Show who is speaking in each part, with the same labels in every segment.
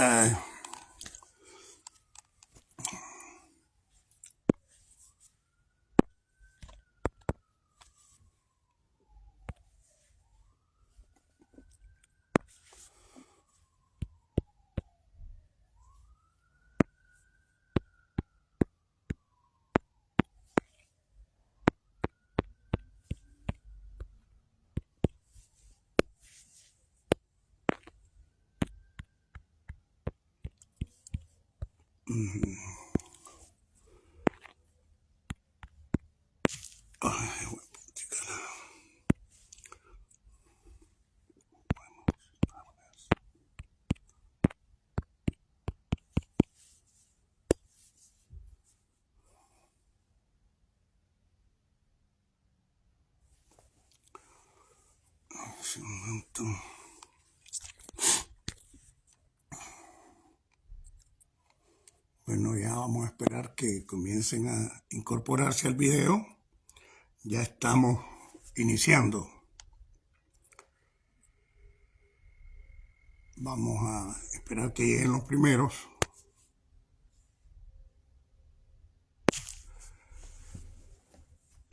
Speaker 1: Ay, un momento. Bueno, ya vamos a esperar que comiencen a incorporarse al video. Ya estamos iniciando. Vamos a esperar que lleguen los primeros.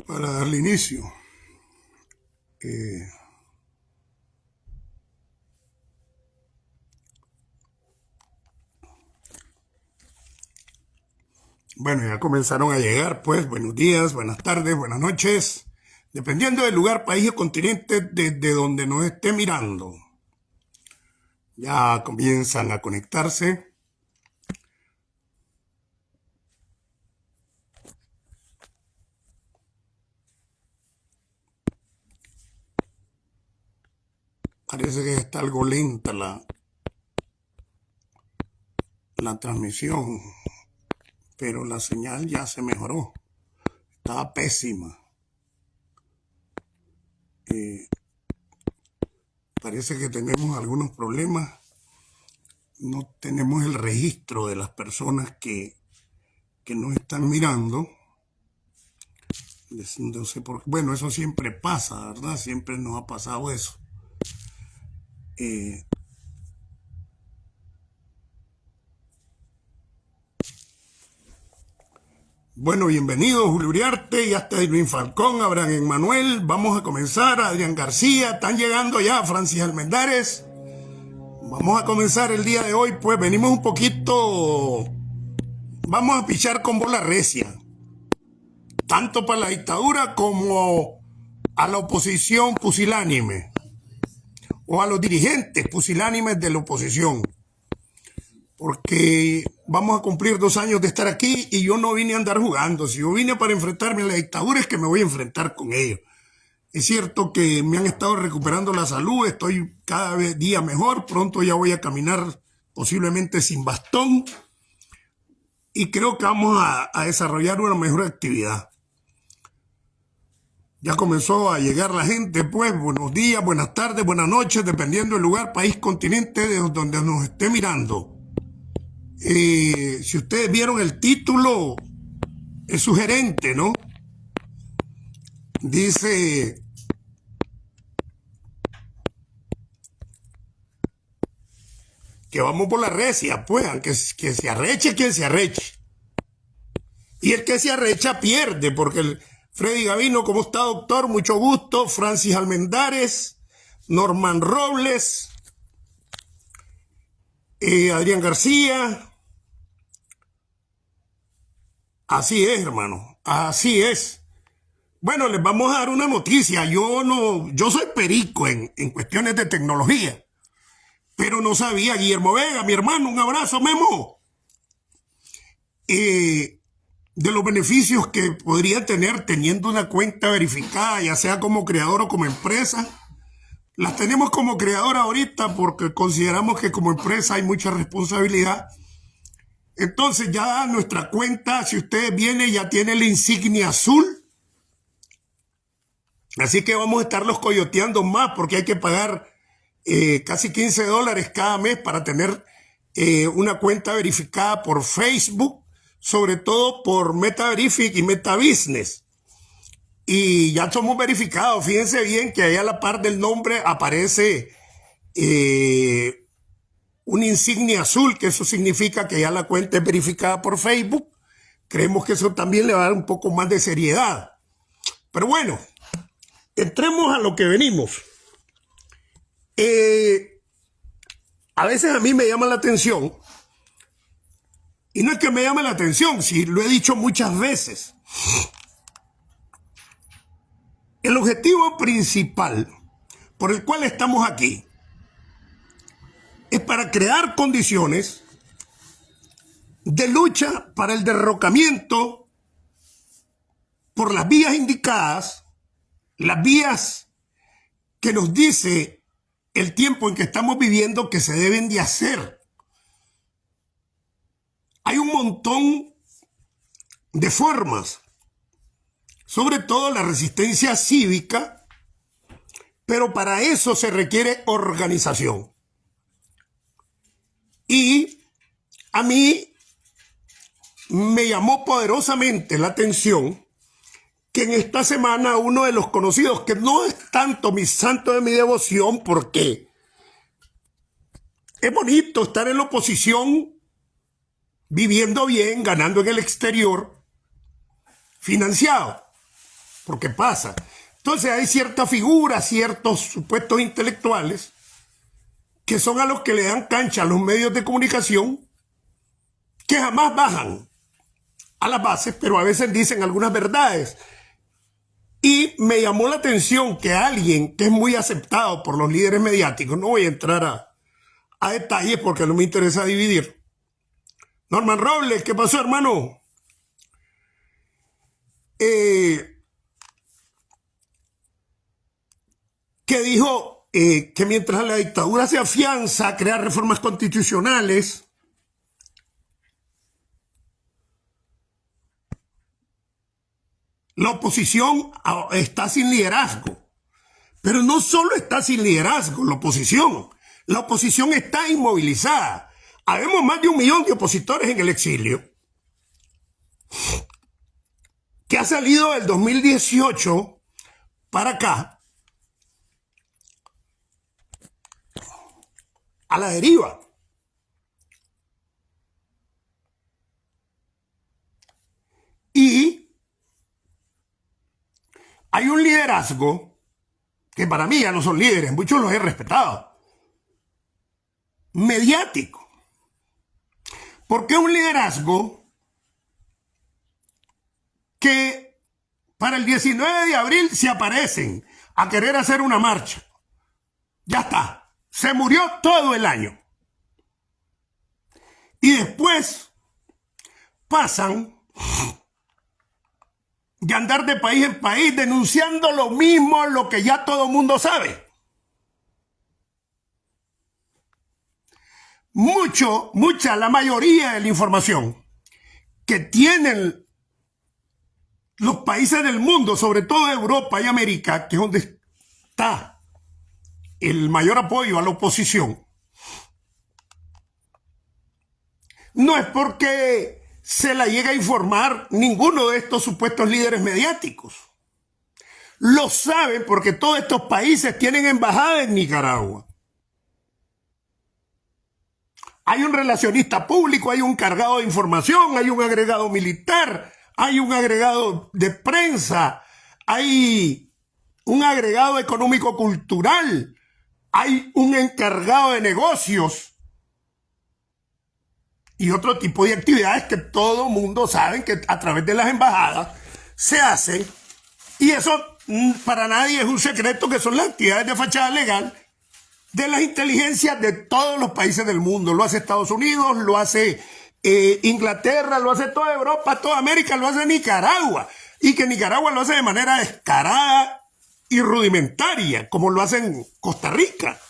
Speaker 1: Para darle inicio. Bueno, ya comenzaron a llegar, pues, buenos días, buenas tardes, buenas noches, dependiendo del lugar, país o continente desde donde nos esté mirando. Ya comienzan a conectarse. Parece que está algo lenta la transmisión, pero la señal ya se mejoró. Estaba pésima. Parece que tenemos algunos problemas. No tenemos el registro de las personas que nos están mirando. No sé por qué. Bueno, eso siempre pasa, ¿verdad? Siempre nos ha pasado eso. Bueno, bienvenidos Julio Uriarte, ya está Edwin Falcón, Abraham Emmanuel. Vamos a comenzar. Adrián García, están llegando ya Francis Almendares. Vamos a comenzar el día de hoy, pues venimos un poquito, vamos a pichar con bola recia, tanto para la dictadura como a la oposición pusilánime, o a los dirigentes pusilánimes de la oposición, porque vamos a cumplir 2 años de estar aquí y yo no vine a andar jugando. Si yo vine para enfrentarme a la dictadura es que me voy a enfrentar con ellos. Es cierto que me han estado recuperando la salud, estoy cada día mejor, pronto ya voy a caminar posiblemente sin bastón y creo que vamos a desarrollar una mejor actividad. Ya comenzó a llegar la gente, pues buenos días, buenas tardes, buenas noches, dependiendo del lugar, país, continente de donde nos esté mirando. Si ustedes vieron el título, es sugerente, ¿no? Dice: que vamos por la recia, pues, aunque que se arreche quien se arreche. Y el que se arrecha pierde, porque Freddy Gavino, ¿cómo está, doctor? Mucho gusto. Francis Almendares, Norman Robles, Adrián García. Así es, hermano, así es. Bueno, les vamos a dar una noticia. Yo soy perico en cuestiones de tecnología, pero no sabía. Guillermo Vega, mi hermano, un abrazo, Memo. De los beneficios que podría tener teniendo una cuenta verificada, ya sea como creador o como empresa. Las tenemos como creador ahorita porque consideramos que como empresa hay mucha responsabilidad. Entonces ya nuestra cuenta, si ustedes vienen, ya tiene la insignia azul. Así que vamos a estarlos coyoteando más porque hay que pagar casi $15 cada mes para tener una cuenta verificada por Facebook, sobre todo por MetaVerific y MetaBusiness. Y ya somos verificados. Fíjense bien que ahí a la par del nombre aparece una insignia azul, que eso significa que ya la cuenta es verificada por Facebook. Creemos que eso también le va a dar un poco más de seriedad. Pero bueno, entremos a lo que venimos. A veces a mí me llama la atención, y no es que me llame la atención, si lo he dicho muchas veces. El objetivo principal por el cual estamos aquí es para crear condiciones de lucha para el derrocamiento por las vías indicadas, las vías que nos dice el tiempo en que estamos viviendo que se deben de hacer. Hay un montón de formas, sobre todo la resistencia cívica, pero para eso se requiere organización. Y a mí me llamó poderosamente la atención que en esta semana uno de los conocidos, que no es tanto mi santo de mi devoción, porque es bonito estar en la oposición, viviendo bien, ganando en el exterior, financiado, porque pasa. Entonces hay ciertas figuras, ciertos supuestos intelectuales, que son a los que le dan cancha a los medios de comunicación, que jamás bajan a las bases, pero a veces dicen algunas verdades. Y me llamó la atención que alguien que es muy aceptado por los líderes mediáticos, no voy a entrar a detalles porque no me interesa dividir. Norman Robles, ¿qué pasó, hermano? Que dijo que mientras la dictadura se afianza a crear reformas constitucionales, la oposición está sin liderazgo. Pero no solo está sin liderazgo la oposición está inmovilizada. Habemos más de 1 millón de opositores en el exilio, que ha salido del 2018 para acá a la deriva. Y hay un liderazgo que para mí ya no son líderes, muchos los he respetado, mediático. Porque es un liderazgo que para el 19 de abril se aparecen a querer hacer una marcha. Ya está, se murió todo el año. Y después pasan de andar de país en país denunciando lo mismo, lo que ya todo el mundo sabe. La mayoría de la información que tienen los países del mundo, sobre todo Europa y América, que es donde está el mayor apoyo a la oposición, no es porque se la llega a informar ninguno de estos supuestos líderes mediáticos. Lo saben porque todos estos países tienen embajada en Nicaragua. Hay un relacionista público, hay un cargado de información, hay un agregado militar, hay un agregado de prensa, hay un agregado económico-cultural, hay un encargado de negocios y otro tipo de actividades que todo el mundo sabe que a través de las embajadas se hacen. Y eso para nadie es un secreto, que son las actividades de fachada legal de las inteligencias de todos los países del mundo. Lo hace Estados Unidos, lo hace Inglaterra, lo hace toda Europa, toda América, lo hace Nicaragua. Y que Nicaragua lo hace de manera descarada y rudimentaria, como lo hace en Costa Rica,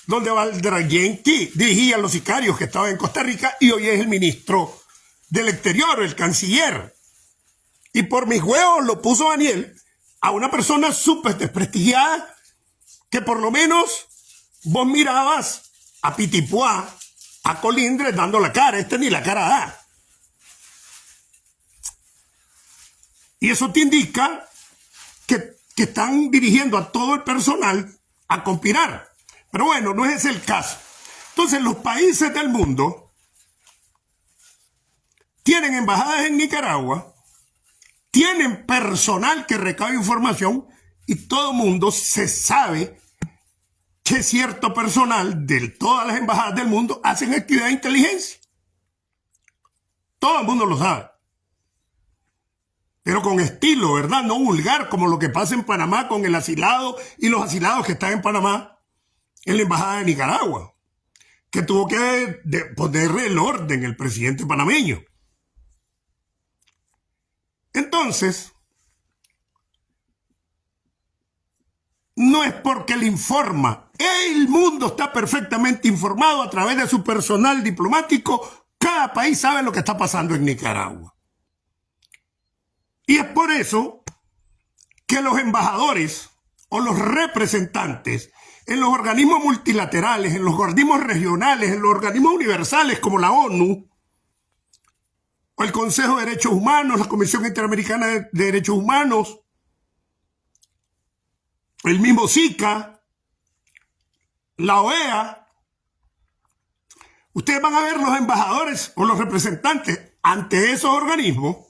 Speaker 1: donde Valdrayenqui dirigía a los sicarios que estaban en Costa Rica y hoy es el ministro del Exterior, el canciller. Y por mis huevos lo puso Daniel a una persona súper desprestigiada, que por lo menos vos mirabas a Pitipuá, a Colindres dando la cara. Este ni la cara da. Y eso te indica que están dirigiendo a todo el personal a conspirar. Pero bueno, no es ese el caso. Entonces los países del mundo tienen embajadas en Nicaragua, tienen personal que recaba información y todo el mundo se sabe que cierto personal de todas las embajadas del mundo hacen actividad de inteligencia. Todo el mundo lo sabe. Pero con estilo, ¿verdad? No vulgar, como lo que pasa en Panamá con el asilado y los asilados que están en Panamá en la embajada de Nicaragua, que tuvo que ponerle el orden el presidente panameño. Entonces, no es porque le informa. El mundo está perfectamente informado a través de su personal diplomático. Cada país sabe lo que está pasando en Nicaragua. Y es por eso que los embajadores o los representantes en los organismos multilaterales, en los organismos regionales, en los organismos universales como la ONU, o el Consejo de Derechos Humanos, la Comisión Interamericana de Derechos Humanos, el mismo SICA, la OEA, ustedes van a ver los embajadores o los representantes ante esos organismos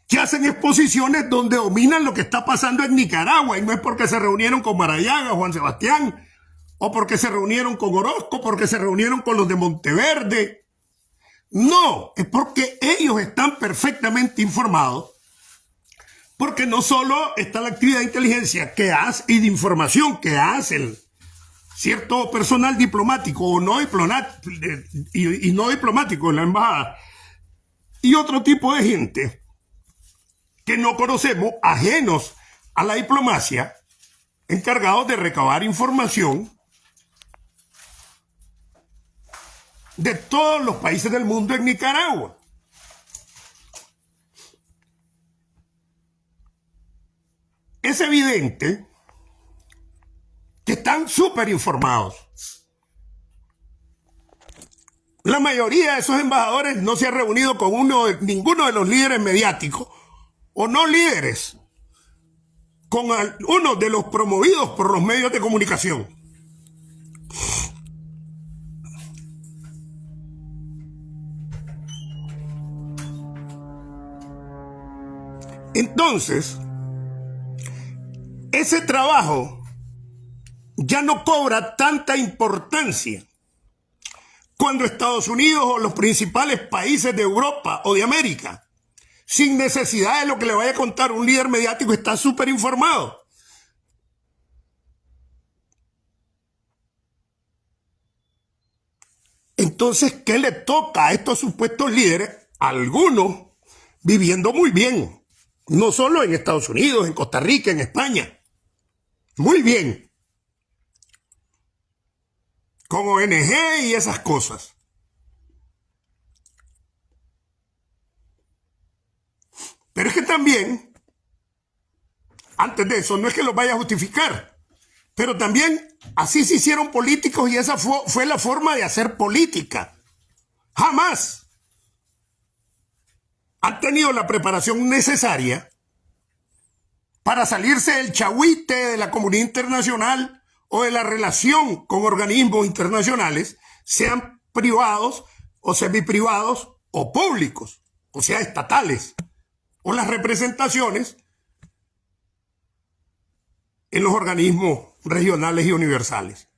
Speaker 1: que hacen exposiciones donde dominan lo que está pasando en Nicaragua, y no es porque se reunieron con Maradiaga, Juan Sebastián, o porque se reunieron con Orozco, porque se reunieron con los de Monteverde. No, es porque ellos están perfectamente informados, porque no solo está la actividad de inteligencia que hace y de información que hace cierto personal diplomático o no diplomático y no diplomático en la embajada, y otro tipo de gente que no conocemos, ajenos a la diplomacia, encargados de recabar información de todos los países del mundo en Nicaragua. Es evidente que están súper informados. La mayoría de esos embajadores no se ha reunido con ninguno de los líderes mediáticos o no líderes, con uno de los promovidos por los medios de comunicación. Entonces, ese trabajo ya no cobra tanta importancia cuando Estados Unidos o los principales países de Europa o de América, sin necesidad de lo que le vaya a contar un líder mediático, está súper informado. Entonces, ¿qué le toca a estos supuestos líderes? Algunos viviendo muy bien, no solo en Estados Unidos, en Costa Rica, en España, muy bien, con ONG y esas cosas. Pero es que también, antes de eso, no es que los vaya a justificar, pero también así se hicieron políticos y esa fue la forma de hacer política. Jamás han tenido la preparación necesaria para salirse del chagüite de la comunidad internacional o de la relación con organismos internacionales, sean privados o semiprivados o públicos, o sea, estatales, o las representaciones en los organismos regionales y universales.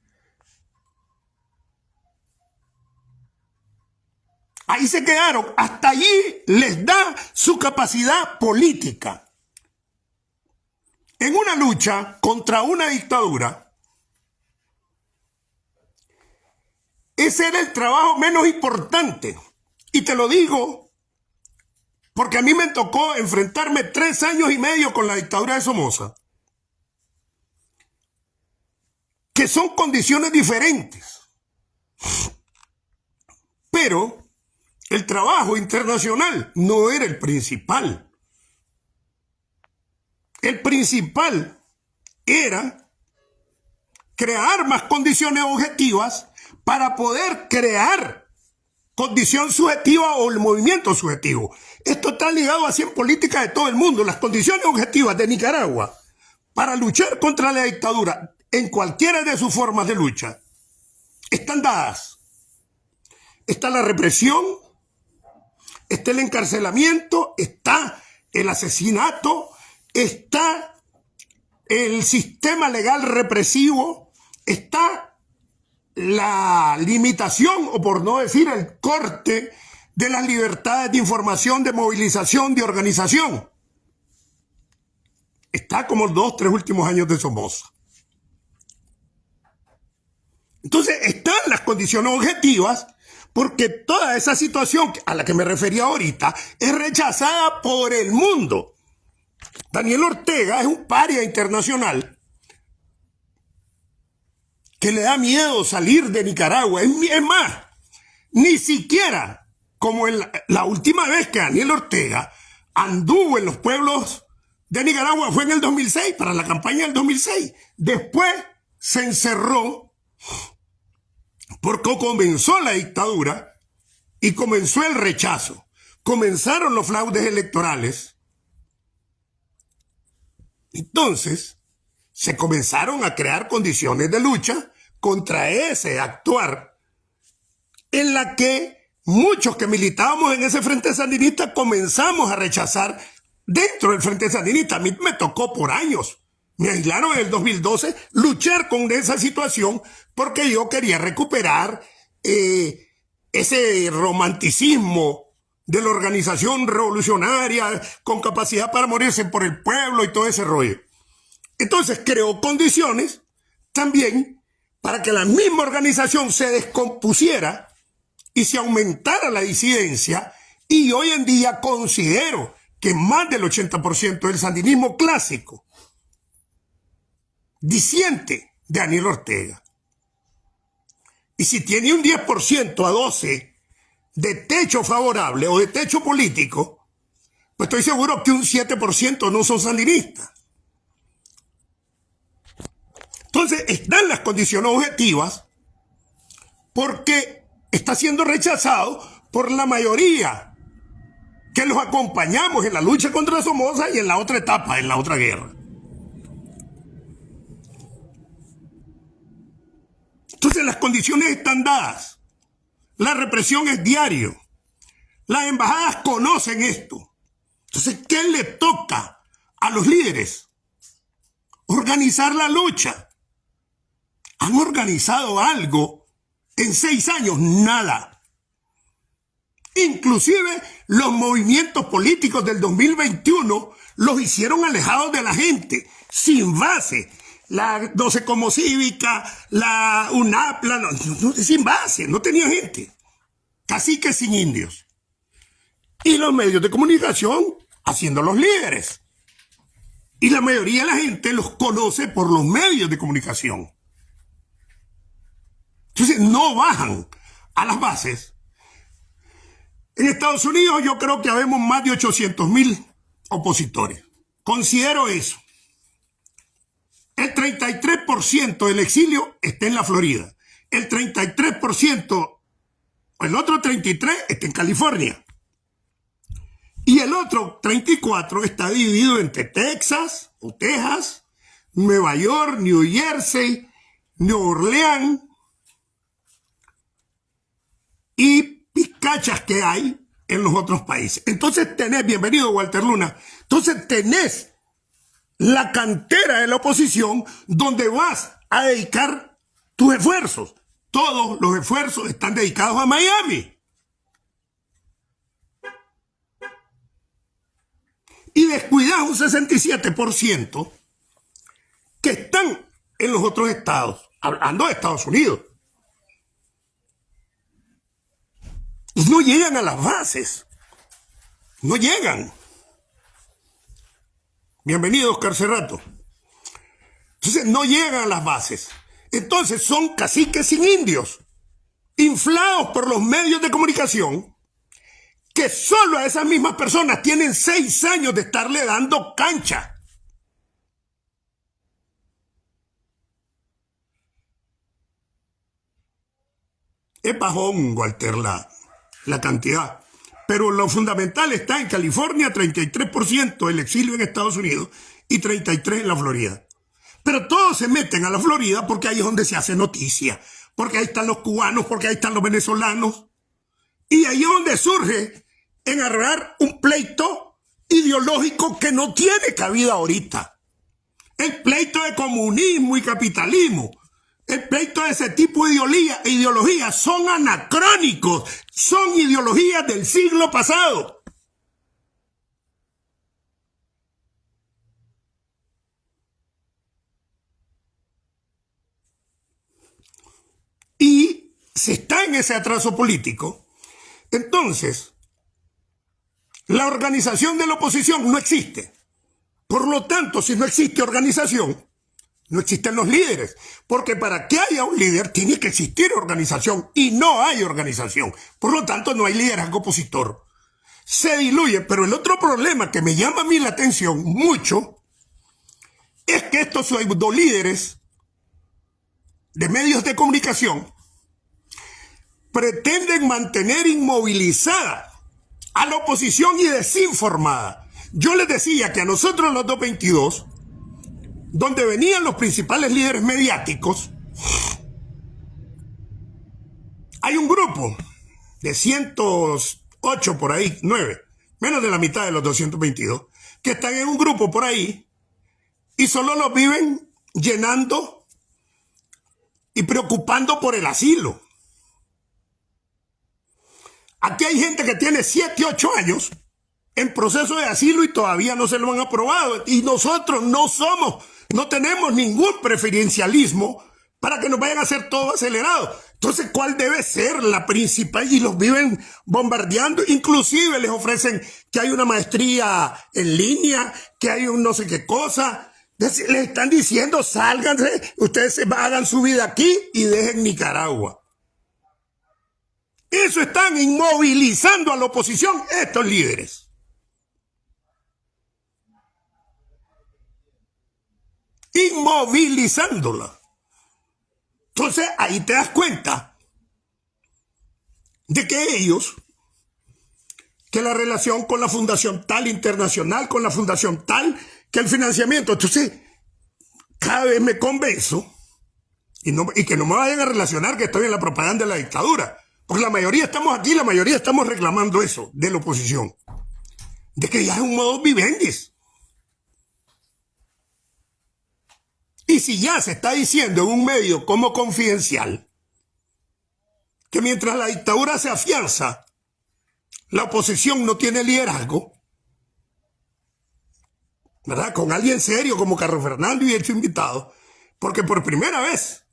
Speaker 1: Ahí se quedaron, hasta allí les da su capacidad política. En una lucha contra una dictadura, ese era el trabajo menos importante. Y te lo digo porque a mí me tocó enfrentarme 3 años y medio con la dictadura de Somoza, que son condiciones diferentes. Pero el trabajo internacional no era el principal. El principal era crear más condiciones objetivas para poder crear condición subjetiva o el movimiento subjetivo. Esto está ligado así en política de todo el mundo. Las condiciones objetivas de Nicaragua para luchar contra la dictadura en cualquiera de sus formas de lucha están dadas. Está la represión, está el encarcelamiento, está el asesinato, está el sistema legal represivo, está la limitación, o por no decir el corte, de las libertades de información, de movilización, de organización. Está como los 2-3 últimos años de Somoza. Entonces están las condiciones objetivas, porque toda esa situación a la que me refería ahorita es rechazada por el mundo. Daniel Ortega es un paria internacional que le da miedo salir de Nicaragua. Es más, ni siquiera como la última vez que Daniel Ortega anduvo en los pueblos de Nicaragua fue en el 2006, para la campaña del 2006. Después se encerró porque comenzó la dictadura y comenzó el rechazo. Comenzaron los fraudes electorales. Entonces, se comenzaron a crear condiciones de lucha contra ese actuar en la que muchos que militábamos en ese Frente Sandinista comenzamos a rechazar dentro del Frente Sandinista. A mí me tocó por años. Me aislaron en el 2012, luchar con esa situación porque yo quería recuperar ese romanticismo de la organización revolucionaria con capacidad para morirse por el pueblo y todo ese rollo. Entonces creó condiciones también para que la misma organización se descompusiera y se aumentara la disidencia, y hoy en día considero que más del 80% del sandinismo clásico disiente de Daniel Ortega. Y si tiene un 10% a 12% de techo favorable o de techo político, pues estoy seguro que un 7% no son sandinistas. Entonces están las condiciones objetivas porque está siendo rechazado por la mayoría que los acompañamos en la lucha contra Somoza y en la otra etapa, en la otra guerra. Entonces las condiciones están dadas. La represión es diario. Las embajadas conocen esto. Entonces, ¿qué le toca a los líderes? Organizar la lucha. ¿Han organizado algo en 6 años? Nada. Inclusive los movimientos políticos del 2021 los hicieron alejados de la gente, sin base. La 12 como cívica, la UNAP, sin base, no tenía gente. Casi que sin indios. Y los medios de comunicación haciendo los líderes. Y la mayoría de la gente los conoce por los medios de comunicación. Entonces no bajan a las bases. En Estados Unidos yo creo que habemos más de 800,000 opositores. Considero eso. El 33% del exilio está en la Florida. El 33%, el otro 33% está en California. Y el otro 34% está dividido entre Texas o Texas, Nueva York, New Jersey, New Orleans y picachas que hay en los otros países. Entonces tenés, bienvenido Walter Luna, entonces tenés la cantera de la oposición donde vas a dedicar tus esfuerzos. Todos los esfuerzos están dedicados a Miami. Y descuidas un 67% que están en los otros estados, hablando de Estados Unidos. Y no llegan a las bases. No llegan. Bienvenido, Oscar Cerrato. Entonces no llegan a las bases. Entonces son caciques sin indios, inflados por los medios de comunicación, que solo a esas mismas personas tienen 6 años de estarle dando cancha. Es bajón, Walter, la cantidad. Pero lo fundamental está en California, 33% el exilio en Estados Unidos y 33% en la Florida. Pero todos se meten a la Florida porque ahí es donde se hace noticia, porque ahí están los cubanos, porque ahí están los venezolanos. Y ahí es donde surge en agarrar un pleito ideológico que no tiene cabida ahorita. El pleito de comunismo y capitalismo, el pleito de ese tipo de ideologías son anacrónicos, son ideologías del siglo pasado. Y si está en ese atraso político, entonces la organización de la oposición no existe. Por lo tanto, si no existe organización, no existen los líderes. Porque para que haya un líder tiene que existir organización y no hay organización. Por lo tanto, no hay liderazgo opositor. Se diluye. Pero el otro problema que me llama a mí la atención mucho es que estos pseudolíderes de medios de comunicación pretenden mantener inmovilizada a la oposición y desinformada. Yo les decía que a nosotros los 222, donde venían los principales líderes mediáticos, hay un grupo de 108 por ahí, 9, menos de la mitad de los 222, que están en un grupo por ahí y solo los viven llenando y preocupando por el asilo. Aquí hay gente que tiene 7, 8 años en proceso de asilo y todavía no se lo han aprobado. Y nosotros no tenemos ningún preferencialismo para que nos vayan a hacer todo acelerado. Entonces, ¿cuál debe ser la principal? Y los viven bombardeando. Inclusive les ofrecen que hay una maestría en línea, que hay un no sé qué cosa. Les están diciendo, sálganse, ustedes hagan su vida aquí y dejen Nicaragua. Eso están inmovilizando a la oposición estos líderes. Inmovilizándola. Entonces ahí te das cuenta de que ellos, que la relación con la fundación tal internacional, con la fundación tal, que el financiamiento, entonces cada vez me convenzo y que no me vayan a relacionar que estoy en la propaganda de la dictadura, porque la mayoría estamos aquí, la mayoría estamos reclamando eso de la oposición, de que ya es un modus vivendi. Y si ya se está diciendo en un medio como Confidencial que mientras la dictadura se afianza, la oposición no tiene liderazgo, ¿verdad? Con alguien serio como Carlos Fernando y hecho invitado, porque por primera vez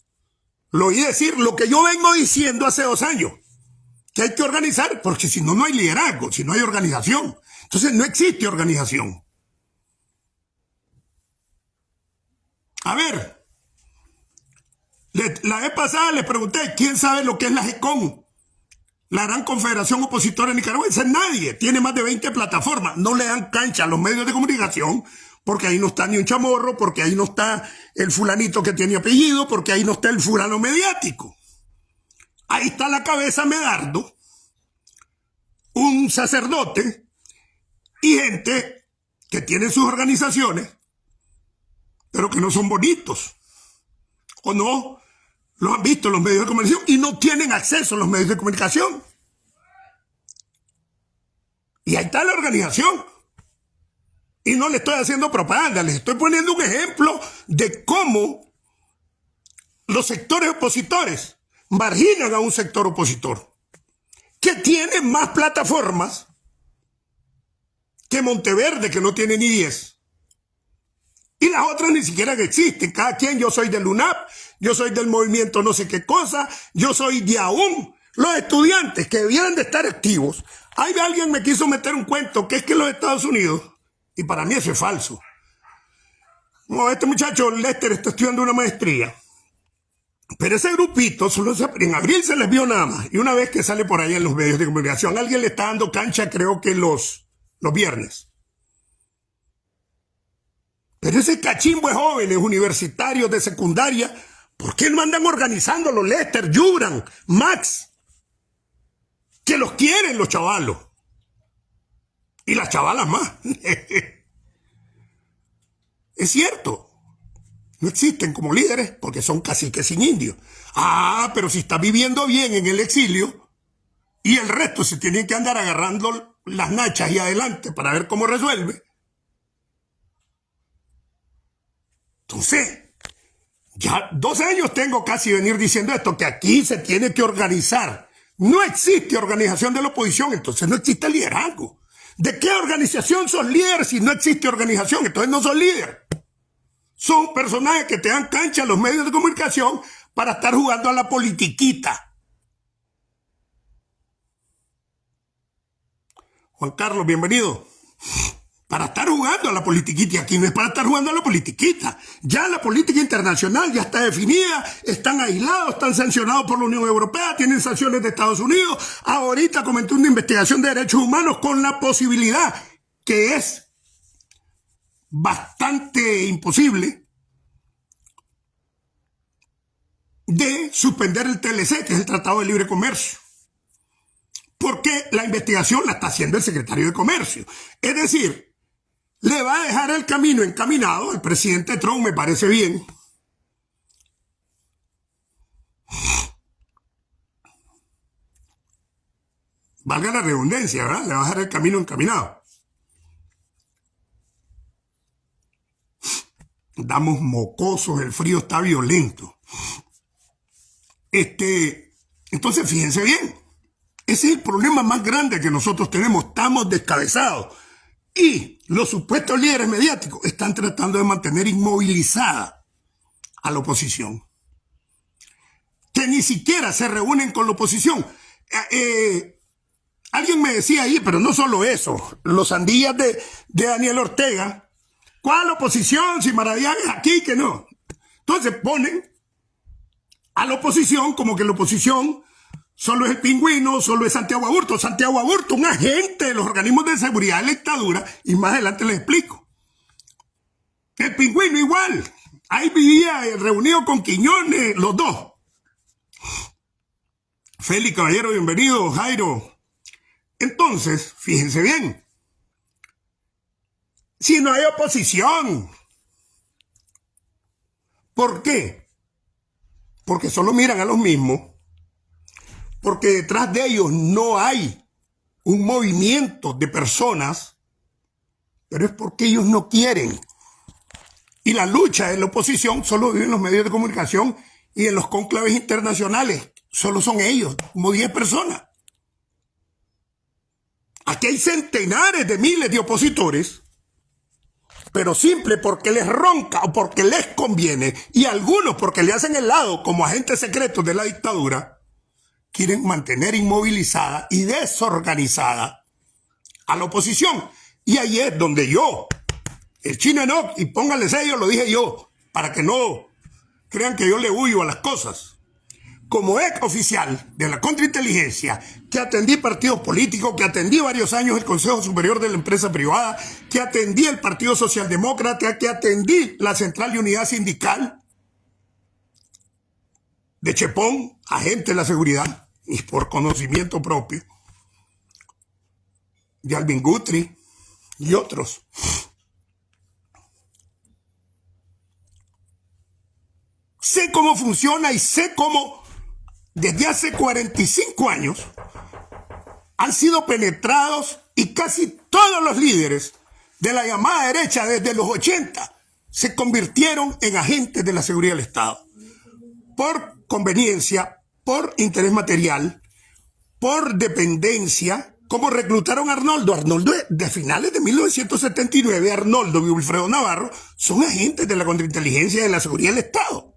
Speaker 1: lo oí decir lo que yo vengo diciendo hace 2 años, que hay que organizar, porque si no, no hay liderazgo, si no hay organización. Entonces no existe organización. A ver, la vez pasada les pregunté, ¿quién sabe lo que es la GECON? La Gran Confederación Opositora Nicaragüense. Nadie. Tiene más de 20 plataformas. No le dan cancha a los medios de comunicación porque ahí no está ni un chamorro, porque ahí no está el fulanito que tiene apellido, porque ahí no está el fulano mediático. Ahí está la cabeza Medardo, un sacerdote y gente que tiene sus organizaciones, pero que no son bonitos. O no lo han visto los medios de comunicación y no tienen acceso a los medios de comunicación. Y ahí está la organización. Y no le estoy haciendo propaganda, les estoy poniendo un ejemplo de cómo los sectores opositores marginan a un sector opositor que tiene más plataformas que Monteverde, que no tiene ni 10. Y las otras ni siquiera existen. Cada quien, yo soy del UNAP, yo soy del movimiento no sé qué cosa, yo soy de AUM. Los estudiantes que debieran de estar activos. Hay alguien me quiso meter un cuento que es que los Estados Unidos, y para mí eso es falso. No, este muchacho Lester está estudiando una maestría. Pero ese grupito, solo en abril se les vio nada más. Y una vez que sale por ahí en los medios de comunicación, alguien le está dando cancha, creo que los viernes. Pero ese cachimbo de jóvenes universitarios de secundaria, ¿por qué no andan organizando los Lester, Yubran, Max? Que los quieren los chavalos. Y las chavalas más. Es cierto. No existen como líderes porque son caciques sin indios. Ah, pero si está viviendo bien en el exilio y el resto se tienen que andar agarrando las nachas y adelante para ver cómo resuelve. Entonces, ya 2 años tengo casi venir diciendo esto, que aquí se tiene que organizar. No existe organización de la oposición, entonces no existe liderazgo. ¿De qué organización sos líder si no existe organización? Entonces no sos líder. Son personajes que te dan cancha a los medios de comunicación para estar jugando a la politiquita. Juan Carlos, bienvenido. Para estar jugando a la politiquita, y aquí no es para estar jugando a la politiquita. Ya la política internacional ya está definida, están aislados, están sancionados por la Unión Europea, tienen sanciones de Estados Unidos. Ahorita comentó una investigación de derechos humanos con la posibilidad, que es bastante imposible, de suspender el TLC, que es el Tratado de Libre Comercio. Porque la investigación la está haciendo el secretario de Comercio. Es decir, le va a dejar el camino encaminado al presidente Trump, me parece bien. Valga la redundancia, ¿verdad? Le va a dejar el camino encaminado. Damos mocosos, el frío está violento. Entonces, fíjense bien. Ese es el problema más grande que nosotros tenemos. Estamos descabezados. Y los supuestos líderes mediáticos están tratando de mantener inmovilizada a la oposición. Que ni siquiera se reúnen con la oposición. Alguien me decía ahí, pero no solo eso, los sandías de Daniel Ortega. ¿Cuál oposición? Si Maradiaga es aquí, que no. Entonces ponen a la oposición como que la oposición solo es el Pingüino, solo es Santiago Aburto. Santiago Aburto, un agente de los organismos de seguridad de la dictadura, y más adelante les explico. El Pingüino igual, ahí vivía reunido con Quiñones, los dos. Félix Caballero, bienvenido, Jairo. Entonces, fíjense bien, si no hay oposición, ¿por qué? Porque solo miran a los mismos. Porque detrás de ellos no hay un movimiento de personas, pero es porque ellos no quieren. Y la lucha de la oposición solo vive en los medios de comunicación y en los cónclaves internacionales. Solo son ellos, como 10 personas. Aquí hay centenares de miles de opositores, pero simple porque les ronca o porque les conviene, y algunos porque le hacen el lado como agentes secretos de la dictadura, quieren mantener inmovilizada y desorganizada a la oposición. Y ahí es donde yo, el Chino Enoch, y pónganle sello, lo dije yo, para que no crean que yo le huyo a las cosas. Como ex oficial de la contrainteligencia, que atendí partidos políticos, que atendí varios años el Consejo Superior de la Empresa Privada, que atendí el Partido Socialdemócrata, que atendí la Central de Unidad Sindical de Chepón, agente de la seguridad, y por conocimiento propio, de Alvin Guthrie y otros. Sé cómo funciona y sé cómo desde hace 45 años han sido penetrados, y casi todos los líderes de la llamada derecha desde los 80 se convirtieron en agentes de la seguridad del Estado. Por conveniencia, por interés material, por dependencia, como reclutaron a Arnoldo. Arnoldo de finales de 1979, Arnoldo y Wilfredo Navarro son agentes de la contrainteligencia de la seguridad del Estado.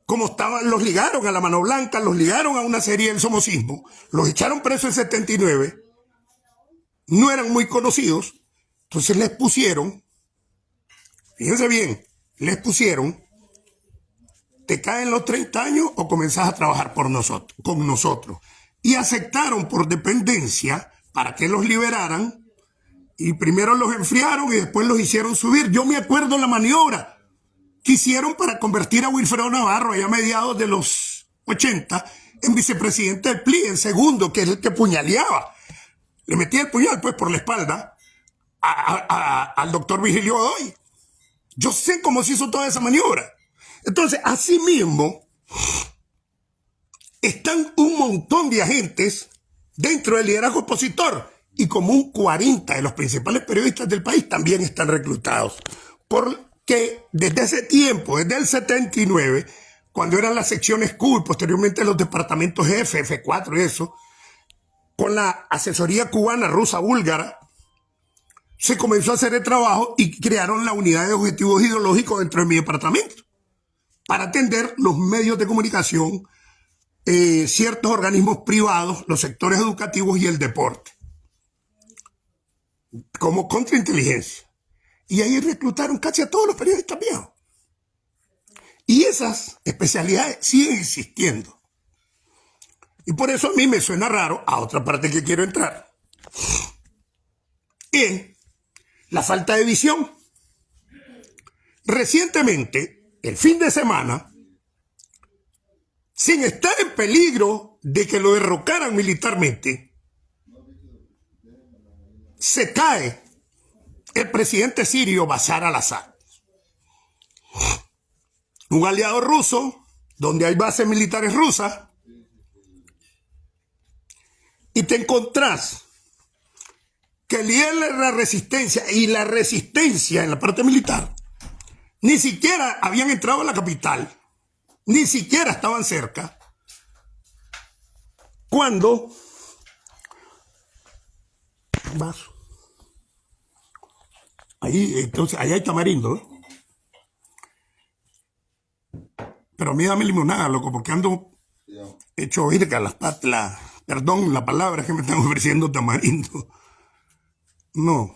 Speaker 1: Como estaban, los ligaron a la Mano Blanca, los ligaron a una serie del somocismo, los echaron presos en 79, no eran muy conocidos, entonces les pusieron, fíjense bien, les pusieron, te caen los 30 años o comenzás a trabajar con nosotros. Y aceptaron por dependencia para que los liberaran, y primero los enfriaron y después los hicieron subir. Yo me acuerdo la maniobra que hicieron para convertir a Wilfredo Navarro allá a mediados de los 80 en vicepresidente del PLI, en segundo, que es el que puñaleaba. Le metía el puñal pues por la espalda al doctor Virgilio Godoy. Yo sé cómo se hizo toda esa maniobra. Entonces, asimismo, están un montón de agentes dentro del liderazgo opositor y como un 40 de los principales periodistas del país también están reclutados. Porque desde ese tiempo, desde el 79, cuando eran las secciones Q y posteriormente los departamentos F, F4 y eso, con la asesoría cubana, rusa, búlgara, se comenzó a hacer el trabajo y crearon la unidad de objetivos ideológicos dentro de mi departamento para atender los medios de comunicación, ciertos organismos privados, los sectores educativos y el deporte, como contrainteligencia. Y ahí reclutaron casi a todos los periodistas viejos. Y esas especialidades siguen existiendo. Y por eso a mí me suena raro, a otra parte que quiero entrar, es la falta de visión. Recientemente, el fin de semana, sin estar en peligro de que lo derrocaran militarmente, se cae el presidente sirio Bashar al-Assad, un aliado ruso donde hay bases militares rusas, y te encontrás que el líder de la resistencia y la resistencia en la parte militar ni siquiera habían entrado a la capital, ni siquiera estaban cerca, cuando vaso. Ahí, entonces, allá hay tamarindo, ¿eh? Pero a mí dame limonada, loco, porque ando hecho virga las patas, perdón la palabra, es que me están ofreciendo tamarindo. No.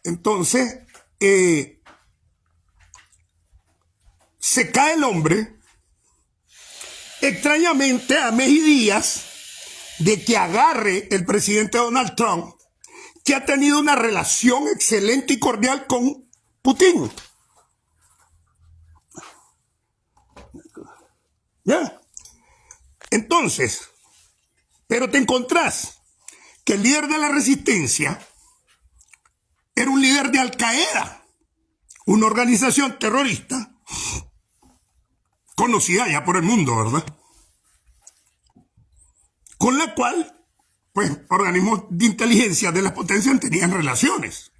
Speaker 1: Entonces, se cae el hombre, extrañamente a mes y días de que agarre el presidente Donald Trump, que ha tenido una relación excelente y cordial con Putin. ¿Ya? Entonces, pero te encontrás que el líder de la resistencia era un líder de Al Qaeda, una organización terrorista conocida ya por el mundo, ¿verdad? Con la cual, pues, organismos de inteligencia de las potencias tenían relaciones.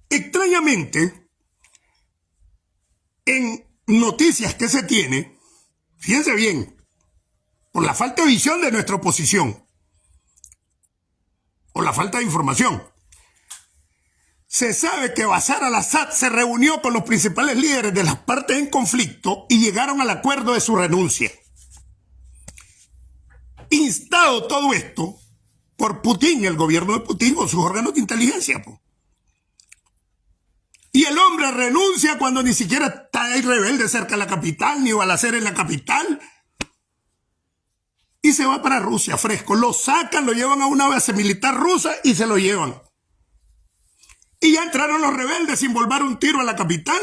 Speaker 1: Extrañamente, en noticias que se tiene, fíjense bien, por la falta de visión de nuestra oposición, o la falta de información, se sabe que Bashar al-Assad se reunió con los principales líderes de las partes en conflicto y llegaron al acuerdo de su renuncia. Instado todo esto por Putin, el gobierno de Putin o sus órganos de inteligencia. Y el hombre renuncia cuando ni siquiera está ahí rebelde cerca de la capital, ni balacera en la capital, y se va para Rusia fresco. Lo sacan, lo llevan a una base militar rusa y se lo llevan. Y ya entraron los rebeldes sin volver un tiro a la capital.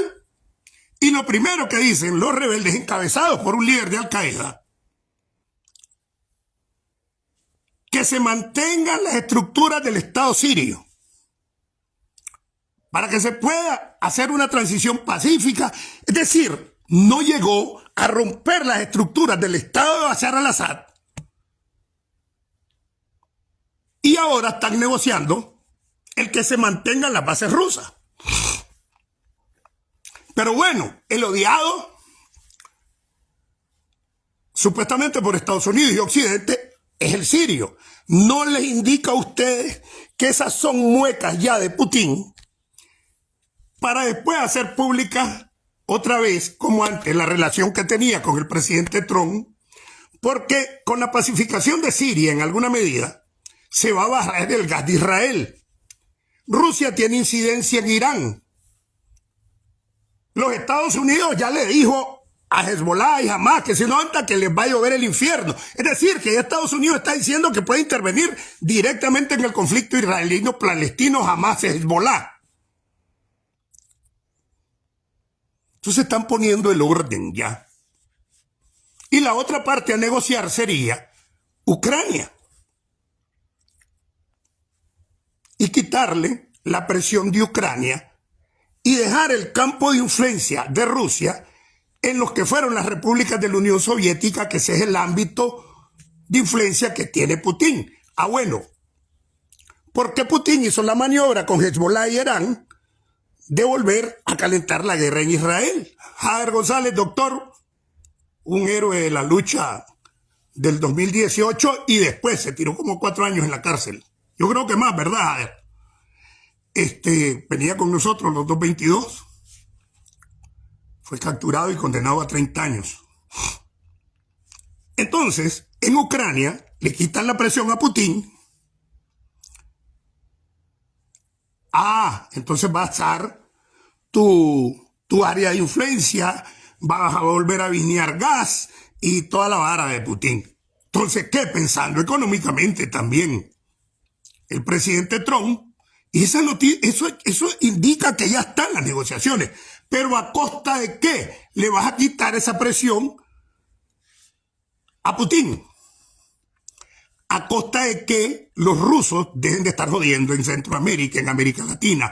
Speaker 1: Y lo primero que dicen los rebeldes, encabezados por un líder de Al Qaeda, que se mantengan las estructuras del Estado sirio para que se pueda hacer una transición pacífica. Es decir, no llegó a romper las estructuras del Estado de Bashar al-Assad. Y ahora están negociando el que se mantengan las bases rusas. Pero bueno, el odiado, supuestamente por Estados Unidos y Occidente, es el sirio. ¿No les indica a ustedes que esas son muecas ya de Putin para después hacer pública otra vez, como antes, la relación que tenía con el presidente Trump? Porque con la pacificación de Siria, en alguna medida, se va a bajar el gas de Israel. Rusia tiene incidencia en Irán. Los Estados Unidos ya le dijo a Hezbollah y Hamas que si no anda que les va a llover el infierno. Es decir, que ya Estados Unidos está diciendo que puede intervenir directamente en el conflicto israelino-palestino, Hamas y Hezbollah. Entonces están poniendo el orden ya. Y la otra parte a negociar sería Ucrania. y quitarle la presión de Ucrania y dejar el campo de influencia de Rusia en los que fueron las repúblicas de la Unión Soviética, que ese es el ámbito de influencia que tiene Putin. Ah, bueno, ¿por qué Putin hizo la maniobra con Hezbollah y Irán de volver a calentar la guerra en Israel? Javier González, doctor, un héroe de la lucha del 2018 y después se tiró como 4 años en la cárcel. Yo creo que más, ¿verdad, Javier? Venía con nosotros los 222. Fue capturado y condenado a 30 años. Entonces, en Ucrania le quitan la presión a Putin. Entonces va a estar tu área de influencia, vas a volver a vinear gas y toda la vara de Putin. Entonces, ¿qué? Pensando económicamente también. El presidente Trump, y esa noticia, eso indica que ya están las negociaciones. Pero ¿a costa de qué le vas a quitar esa presión a Putin? A costa de que los rusos dejen de estar jodiendo en Centroamérica, en América Latina.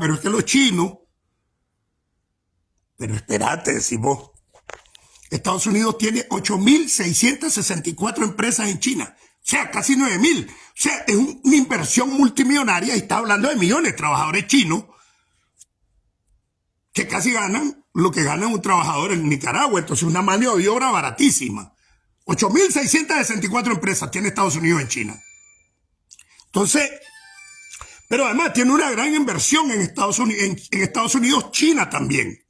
Speaker 1: Pero es que los chinos... Pero espérate, decimos. Estados Unidos tiene 8.664 empresas en China. O sea, casi 9.000. O sea, es una inversión multimillonaria y está hablando de millones de trabajadores chinos que casi ganan lo que gana un trabajador en Nicaragua. Entonces, una mano de obra baratísima. 8.664 empresas tiene Estados Unidos en China. Entonces, pero además tiene una gran inversión en Estados Unidos, China también.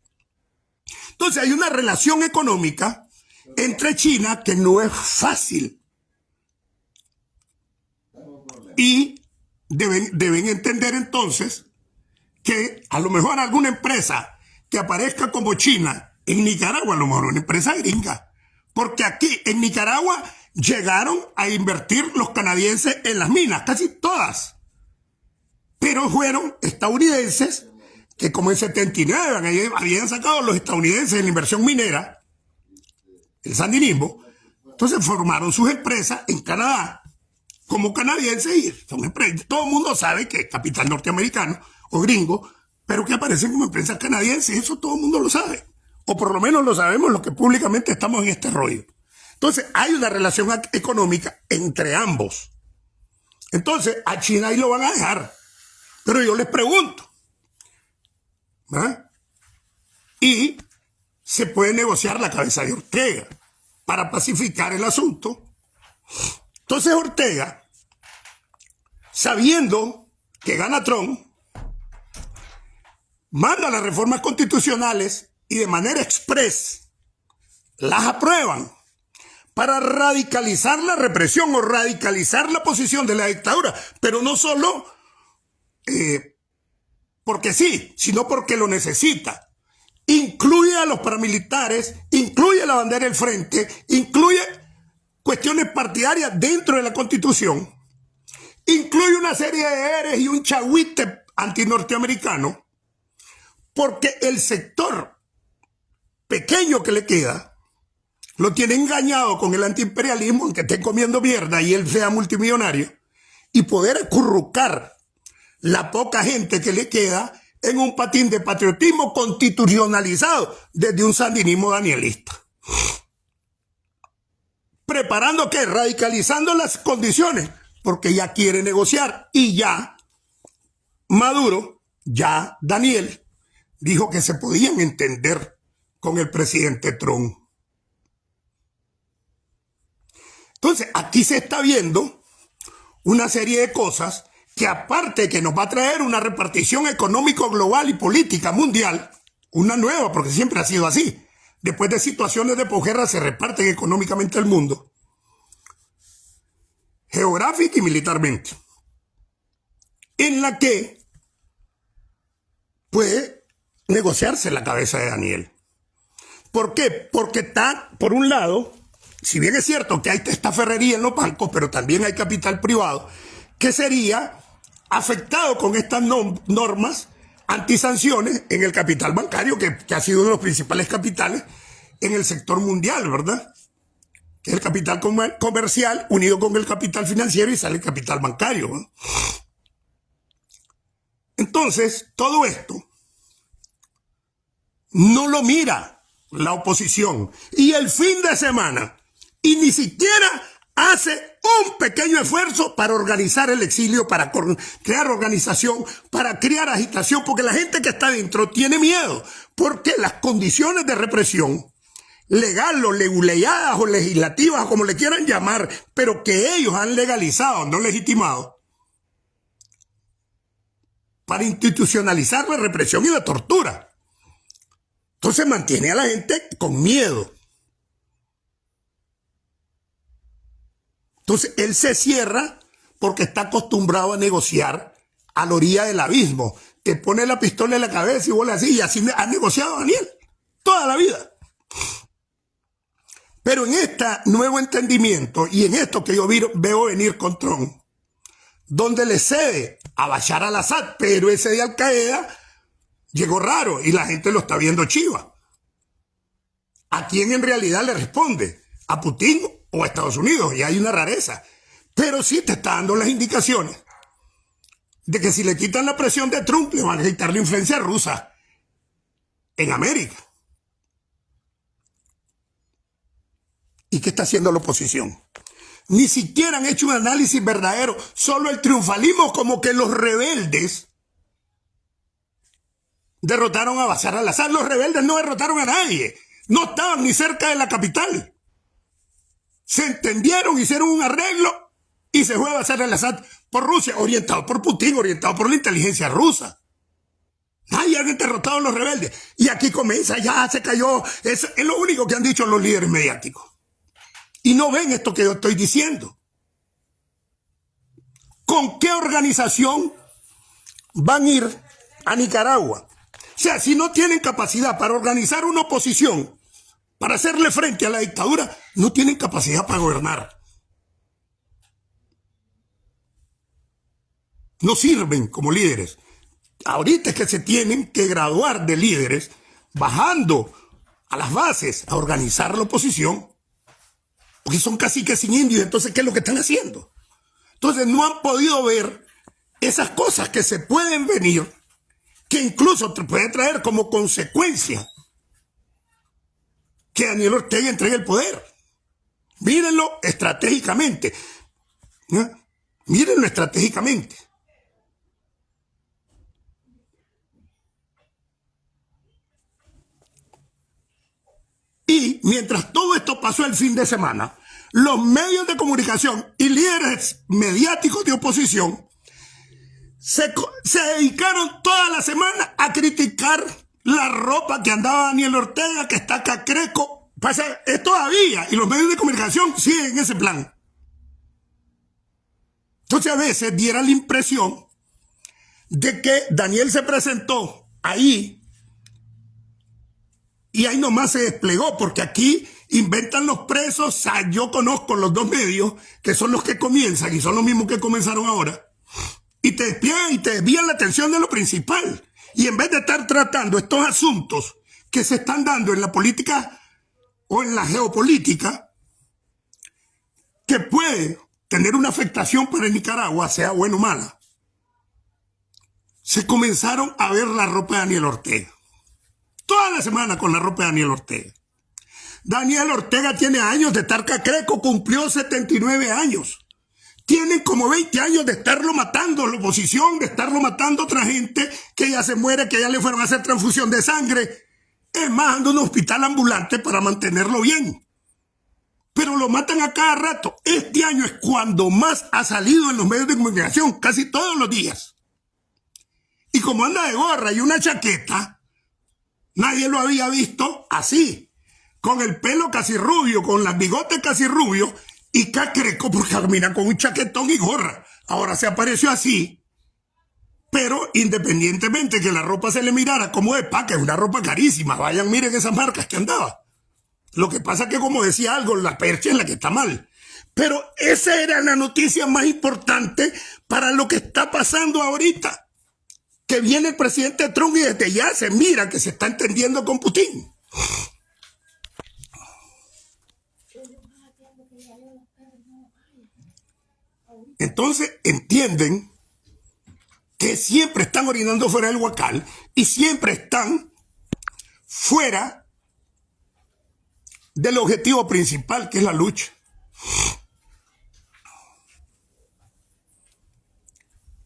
Speaker 1: Entonces, hay una relación económica entre China que no es fácil. Y deben entender entonces que a lo mejor alguna empresa que aparezca como China en Nicaragua, a lo mejor una empresa gringa, porque aquí en Nicaragua llegaron a invertir los canadienses en las minas, casi todas, pero fueron estadounidenses que como en 79 habían sacado los estadounidenses en la inversión minera, el sandinismo, entonces formaron sus empresas en Canadá como canadienses y son empresas. Todo el mundo sabe que es capital norteamericano o gringo, pero que aparecen como empresas canadienses, eso todo el mundo lo sabe. O por lo menos lo sabemos los que públicamente estamos en este rollo. Entonces hay una relación económica entre ambos. Entonces a China ahí lo van a dejar. Pero yo les pregunto, ¿verdad? Y se puede negociar la cabeza de Ortega para pacificar el asunto. Entonces Ortega, sabiendo que gana Trump, manda las reformas constitucionales y de manera express las aprueban para radicalizar la represión o radicalizar la posición de la dictadura, pero no solo porque sí, sino porque lo necesita. Incluye a los paramilitares, incluye la bandera del frente, incluye cuestiones partidarias dentro de la Constitución, incluye una serie de eres y un chagüite antinorteamericano, porque el sector pequeño que le queda lo tiene engañado con el antiimperialismo, en que esté comiendo mierda y él sea multimillonario, y poder acurrucar la poca gente que le queda en un patín de patriotismo constitucionalizado desde un sandinismo danielista. Preparando que radicalizando las condiciones, porque ya quiere negociar y ya Maduro, ya Daniel, dijo que se podían entender con el presidente Trump. Entonces, aquí se está viendo una serie de cosas que aparte de que nos va a traer una repartición económico global y política mundial, una nueva, porque siempre ha sido así. Después de situaciones de posguerra se reparten económicamente el mundo, geográfica y militarmente, en la que puede negociarse la cabeza de Daniel. ¿Por qué? Porque está, por un lado, si bien es cierto que hay testaferrería en los bancos, pero también hay capital privado, que sería afectado con estas normas antisanciones en el capital bancario, que ha sido uno de los principales capitales en el sector mundial, ¿verdad? Que es el capital comercial unido con el capital financiero y sale el capital bancario, ¿no? Entonces, todo esto no lo mira la oposición. Y el fin de semana, y ni siquiera hace un pequeño esfuerzo para organizar el exilio, para crear organización, para crear agitación, porque la gente que está dentro tiene miedo, porque las condiciones de represión legal o legisladas o legislativas, como le quieran llamar, pero que ellos han legalizado, no legitimado, para institucionalizar la represión y la tortura. Entonces mantiene a la gente con miedo. Entonces él se cierra porque está acostumbrado a negociar a la orilla del abismo. Te pone la pistola en la cabeza y vuelve así. Y así ha negociado Daniel toda la vida. Pero en este nuevo entendimiento y en esto que yo veo venir con Trump, donde le cede a Bashar al-Assad, pero ese de Al-Qaeda llegó raro y la gente lo está viendo chiva. ¿A quién en realidad le responde? ¿A Putin o a Estados Unidos? Y hay una rareza. Pero sí te está dando las indicaciones de que si le quitan la presión de Trump, le van a quitar la influencia rusa en América. ¿Y qué está haciendo la oposición? Ni siquiera han hecho un análisis verdadero, solo el triunfalismo, como que los rebeldes derrotaron a Bashar al-Assad. Los rebeldes no derrotaron a nadie, no estaban ni cerca de la capital. Se entendieron, hicieron un arreglo y se fue a Bashar al-Assad por Rusia, orientado por Putin, orientado por la inteligencia rusa. Nadie ha derrotado a los rebeldes. Y aquí comienza, ya se cayó. Es lo único que han dicho los líderes mediáticos. Y no ven esto que yo estoy diciendo. ¿Con qué organización van a ir a Nicaragua? O sea, si no tienen capacidad para organizar una oposición, para hacerle frente a la dictadura, no tienen capacidad para gobernar. No sirven como líderes. Ahorita es que se tienen que graduar de líderes, bajando a las bases a organizar la oposición. Porque son caciques sin indios, entonces, ¿qué es lo que están haciendo? Entonces, no han podido ver esas cosas que se pueden venir, que incluso te puede traer como consecuencia que Daniel Ortega entregue el poder. Mírenlo estratégicamente. ¿No? Mírenlo estratégicamente. Y mientras todo esto pasó el fin de semana, los medios de comunicación y líderes mediáticos de oposición se dedicaron toda la semana a criticar la ropa que andaba Daniel Ortega, que está cacreco. Pasa, es todavía, y los medios de comunicación siguen ese plan. Entonces a veces diera la impresión de que Daniel se presentó ahí y ahí nomás se desplegó, porque aquí inventan los presos. O sea, yo conozco los dos medios, que son los que comienzan y son los mismos que comenzaron ahora, y te despliegan y te desvían la atención de lo principal. Y en vez de estar tratando estos asuntos que se están dando en la política o en la geopolítica, que puede tener una afectación para Nicaragua, sea buena o mala, se comenzaron a ver la ropa de Daniel Ortega. Toda la semana con la ropa de Daniel Ortega. Daniel Ortega tiene años de estar cacreco, cumplió 79 años. Tienen como 20 años de estarlo matando la oposición, de estarlo matando otra gente, que ya se muere, que ya le fueron a hacer transfusión de sangre. Es más, anda en un hospital ambulante para mantenerlo bien. Pero lo matan a cada rato. Este año es cuando más ha salido en los medios de comunicación, casi todos los días. Y como anda de gorra y una chaqueta, nadie lo había visto así, con el pelo casi rubio, con las bigotes casi rubios y cacreco, porque camina con un chaquetón y gorra. Ahora se apareció así, pero independientemente que la ropa se le mirara como de paca, es una ropa carísima. Vayan, miren esas marcas que andaba. Lo que pasa es que, como decía algo, la percha es la que está mal. Pero esa era la noticia más importante para lo que está pasando ahorita. Que viene el presidente Trump y desde ya se mira que se está entendiendo con Putin. Entonces entienden que siempre están orinando fuera del huacal y siempre están fuera del objetivo principal, que es la lucha.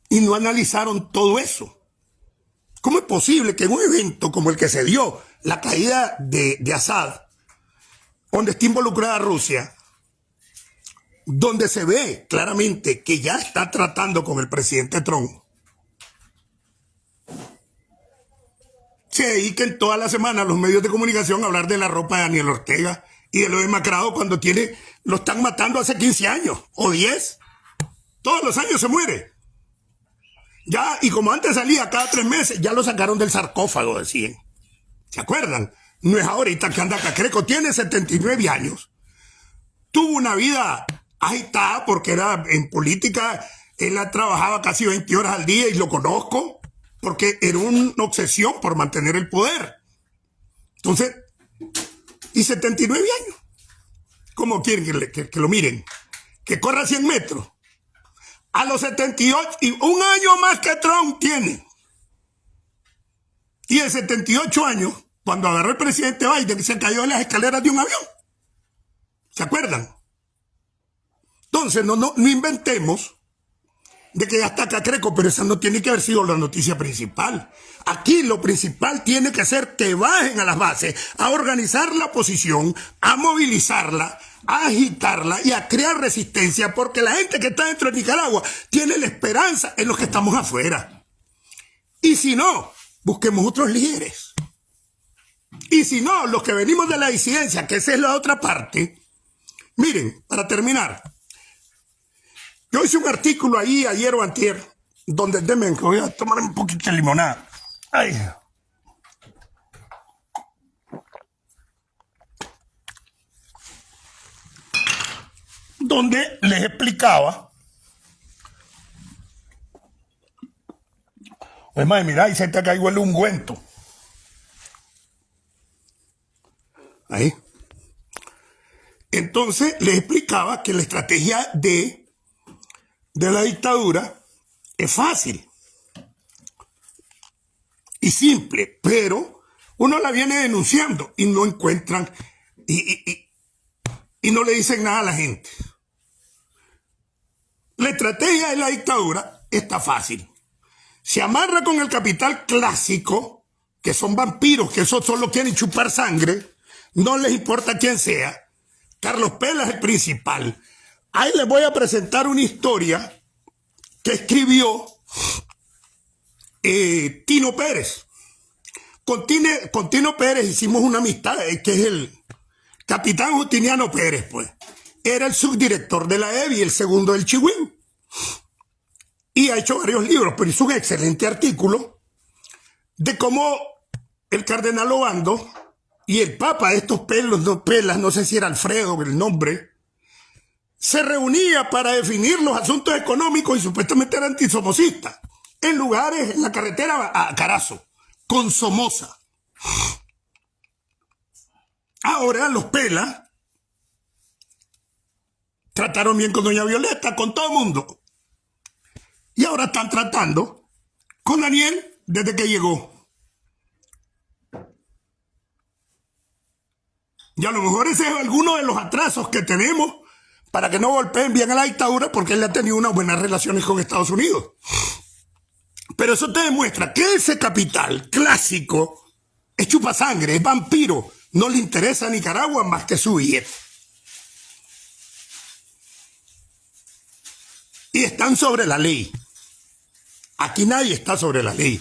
Speaker 1: Y no analizaron todo eso. ¿Cómo es posible que en un evento como el que se dio, la caída de Assad, donde está involucrada Rusia, donde se ve claramente que ya está tratando con el presidente Trump, se dediquen toda la semana los medios de comunicación a hablar de la ropa de Daniel Ortega y de lo demacrado cuando lo están matando hace 15 años o 10? Todos los años se muere. Ya, y como antes salía cada 3 meses, ya lo sacaron del sarcófago, decían. ¿Se acuerdan? No es ahorita que anda Cacreco, tiene 79 años. Tuvo una vida agitada porque era en política, él trabajaba casi 20 horas al día y lo conozco porque era una obsesión por mantener el poder. Entonces, y 79 años. ¿Cómo quieren que lo miren? Que corra 100 metros. A los 78, y un año más que Trump tiene. Y en 78 años, cuando agarró el presidente Biden, se cayó en las escaleras de un avión. ¿Se acuerdan? Entonces, no inventemos de que ya está Cacreco, pero esa no tiene que haber sido la noticia principal. Aquí lo principal tiene que ser que bajen a las bases, a organizar la oposición, a movilizarla, a agitarla y a crear resistencia, porque la gente que está dentro de Nicaragua tiene la esperanza en los que estamos afuera. Y si no, busquemos otros líderes. Y si no, los que venimos de la disidencia, que esa es la otra parte. Miren, para terminar, yo hice un artículo ahí ayer o antier, donde voy a tomar un poquito de limonada. Ay. Donde les explicaba. Oye, madre, mira, ahí se te cayó el ungüento. Ahí. Entonces les explicaba que la estrategia de la dictadura es fácil y simple, pero uno la viene denunciando y no encuentran y no le dicen nada a la gente. La estrategia de la dictadura está fácil. Se amarra con el capital clásico, que son vampiros, que esos solo quieren chupar sangre, no les importa quién sea. Carlos Pela es el principal. Ahí les voy a presentar una historia que escribió Tino Pérez. Con Tino Pérez hicimos una amistad, que es el capitán Justiniano Pérez, pues. Era el subdirector de la EBI, el segundo del Chihuín. Y ha hecho varios libros, pero hizo un excelente artículo de cómo el cardenal Obando y el papa de estos Pelas, no sé si era Alfredo el nombre, se reunía para definir los asuntos económicos y supuestamente era antisomocista en lugares, en la carretera a Carazo, con Somoza. Ahora los Pelas trataron bien con doña Violeta, con todo el mundo. Y ahora están tratando con Daniel desde que llegó. Y a lo mejor ese es alguno de los atrasos que tenemos para que no golpeen bien a la dictadura, porque él ha tenido unas buenas relaciones con Estados Unidos. Pero eso te demuestra que ese capital clásico es chupasangre, es vampiro, no le interesa a Nicaragua más que su billete. Y están sobre la ley. Aquí nadie está sobre la ley.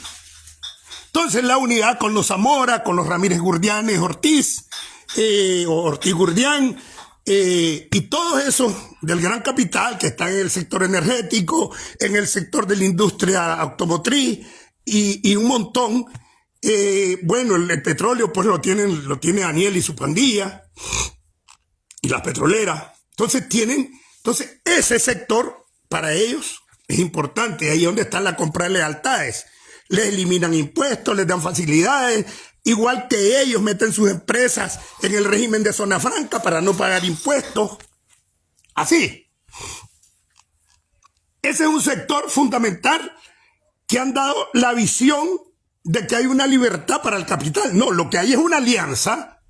Speaker 1: Entonces la unidad con los Zamora, con los Ramírez Gurdianes Ortiz, o Ortiz Gurdián, y todos esos del gran capital que están en el sector energético, en el sector de la industria automotriz y un montón. Bueno, el petróleo pues lo tiene Daniel y su pandilla y las petroleras. Entonces ese sector para ellos es importante. Ahí es donde está la compra de lealtades. Les eliminan impuestos, les dan facilidades, igual que ellos meten sus empresas en el régimen de zona franca para no pagar impuestos. Así. Ese es un sector fundamental que han dado la visión de que hay una libertad para el capital. No, lo que hay es una alianza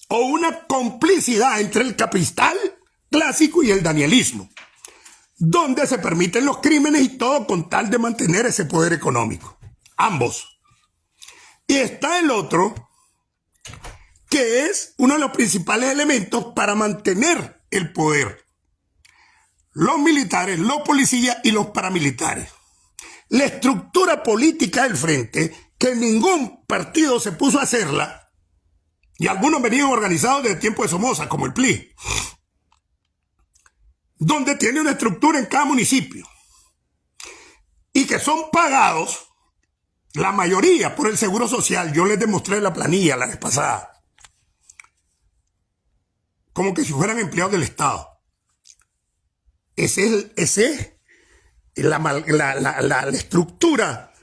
Speaker 1: o una complicidad entre el capital clásico y el danielismo, donde se permiten los crímenes y todo con tal de mantener ese poder económico. Ambos. Y está el otro, que es uno de los principales elementos para mantener el poder. Los militares, los policías y los paramilitares. La estructura política del frente, que ningún partido se puso a hacerla, y algunos venían organizados desde el tiempo de Somoza, como el PLI, donde tiene una estructura en cada municipio, y que son pagados, la mayoría, por el Seguro Social. Yo les demostré la planilla la vez pasada, como que si fueran empleados del Estado. Ese es la estructura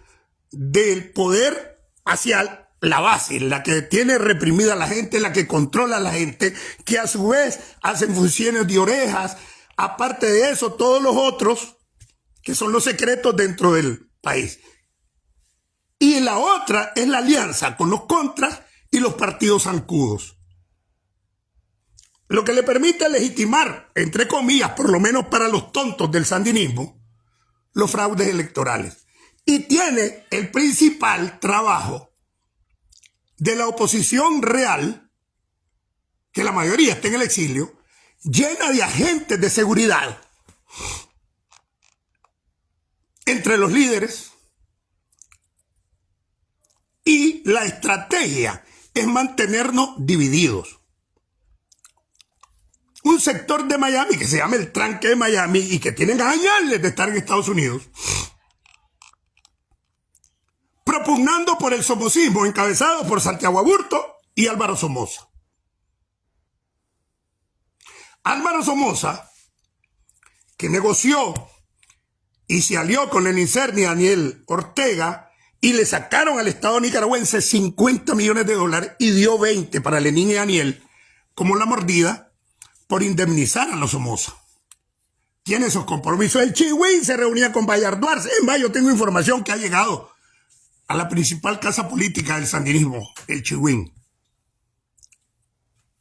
Speaker 1: del poder hacia la base, la que tiene reprimida a la gente, la que controla a la gente, que a su vez hacen funciones de orejas. Aparte de eso, todos los otros, que son los secretos dentro del país. Y la otra es la alianza con los contras y los partidos zancudos. Lo que le permite legitimar, entre comillas, por lo menos para los tontos del sandinismo, los fraudes electorales. Y tiene el principal trabajo de la oposición real, que la mayoría está en el exilio, llena de agentes de seguridad entre los líderes, y la estrategia es mantenernos divididos. Un sector de Miami que se llama el tranque de Miami y que tienen años de estar en Estados Unidos, propugnando por el somocismo encabezado por Santiago Aburto y Álvaro Somoza. Álvaro Somoza, que negoció y se alió con Lenín Serna y Daniel Ortega, y le sacaron al Estado nicaragüense 50 millones de dólares y dio 20 para Lenín y Daniel como la mordida por indemnizar a los Somoza. Tiene esos compromisos. El Chihuín se reunía con Bayardo Arce. En mayo tengo información que ha llegado a la principal casa política del sandinismo, el Chihuín.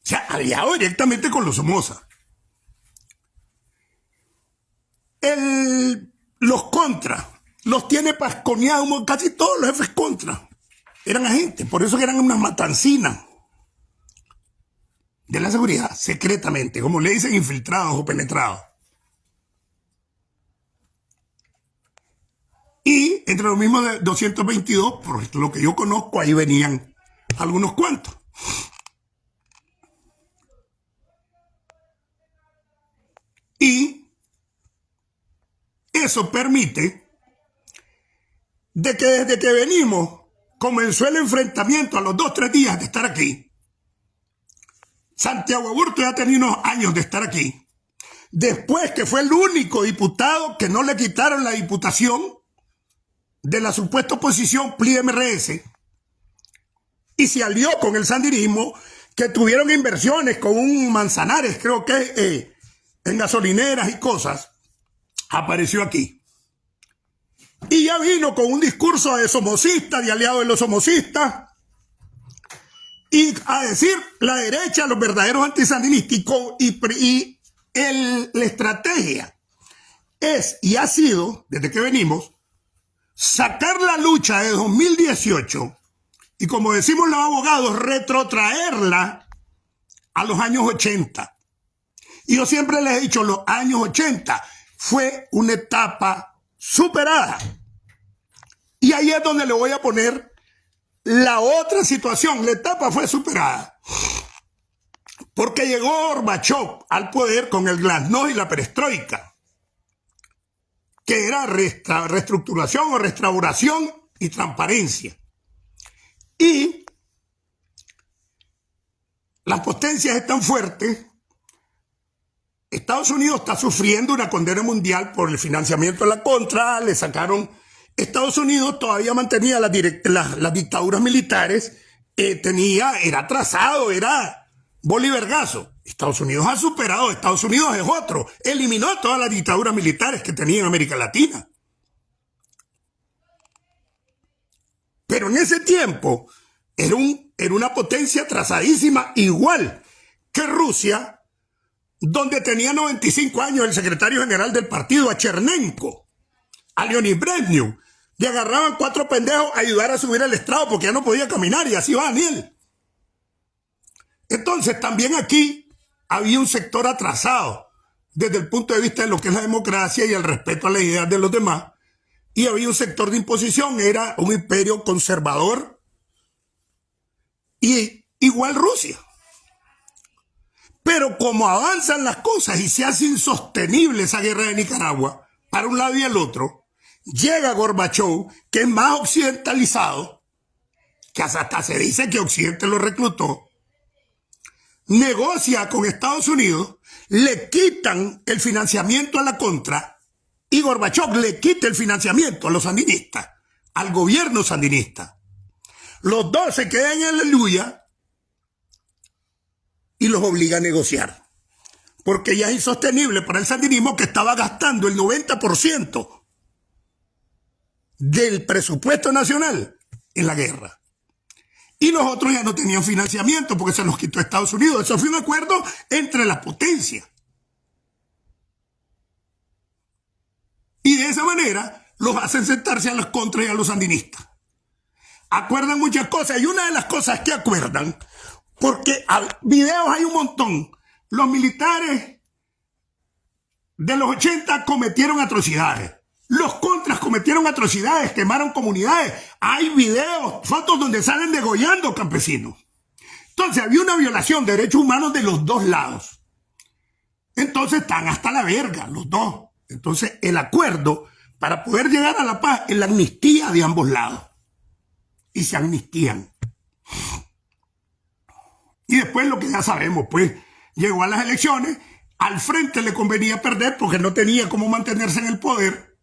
Speaker 1: Se ha aliado directamente con los Somoza. Los contras los tiene pasconeados, casi todos los jefes contra eran agentes, por eso que eran unas matancinas de la seguridad, secretamente, como le dicen, infiltrados o penetrados. Y entre los mismos de 222, por lo que yo conozco, ahí venían algunos cuantos. Y eso permite de que desde que venimos comenzó el enfrentamiento a los 2-3 días de estar aquí. Santiago Aburto ya tenía unos años de estar aquí. Después que fue el único diputado que no le quitaron la diputación de la supuesta oposición PLI-MRS, y se alió con el sandinismo, que tuvieron inversiones con un Manzanares, creo que en gasolineras y cosas, apareció aquí. Y ya vino con un discurso de somocista, de aliado de los somocistas, y a decir la derecha, los verdaderos antisandinistas, y la estrategia es y ha sido, desde que venimos, sacar la lucha de 2018 y, como decimos los abogados, retrotraerla a los años 80. Y yo siempre les he dicho, los años 80 fue una etapa superada. Y ahí es donde le voy a poner la otra situación. La etapa fue superada porque llegó Gorbachev al poder con el glasnost y la perestroika, que era reestructuración o restauración y transparencia. Y las potencias están fuertes. Estados Unidos está sufriendo una condena mundial por el financiamiento de la Contra. Le sacaron. Estados Unidos todavía mantenía las dictaduras militares. Era atrasado, era bolivergazo. Estados Unidos ha superado. Estados Unidos es otro. Eliminó todas las dictaduras militares que tenía en América Latina. Pero en ese tiempo era una potencia trazadísima, igual que Rusia, donde tenía 95 años el secretario general del partido, a Chernenko, a Leonid Brezhnev. Le agarraban 4 pendejos a ayudar a subir el estrado porque ya no podía caminar, y así va Daniel. Entonces también aquí había un sector atrasado desde el punto de vista de lo que es la democracia y el respeto a las ideas de los demás. Y había un sector de imposición, era un imperio conservador, y igual Rusia. Pero como avanzan las cosas y se hace insostenible esa guerra de Nicaragua, para un lado y el otro, llega Gorbachev, que es más occidentalizado, que hasta se dice que Occidente lo reclutó, negocia con Estados Unidos, le quitan el financiamiento a la contra, y Gorbachev le quita el financiamiento a los sandinistas, al gobierno sandinista. Los dos se quedan en la lucha y los obliga a negociar, porque ya es insostenible para el sandinismo, que estaba gastando el 90% del presupuesto nacional en la guerra. Y los otros ya no tenían financiamiento porque se los quitó Estados Unidos. Eso fue un acuerdo entre las potencias. Y de esa manera los hacen sentarse a las contras y a los sandinistas. Acuerdan muchas cosas, y una de las cosas que acuerdan, porque videos hay un montón, los militares de los 80 cometieron atrocidades. Los contras cometieron atrocidades, quemaron comunidades. Hay videos, fotos donde salen degollando campesinos. Entonces había una violación de derechos humanos de los dos lados. Entonces están hasta la verga los dos. Entonces el acuerdo para poder llegar a la paz es la amnistía de ambos lados. Y se amnistían. Y después lo que ya sabemos, pues llegó a las elecciones, al frente le convenía perder porque no tenía cómo mantenerse en el poder.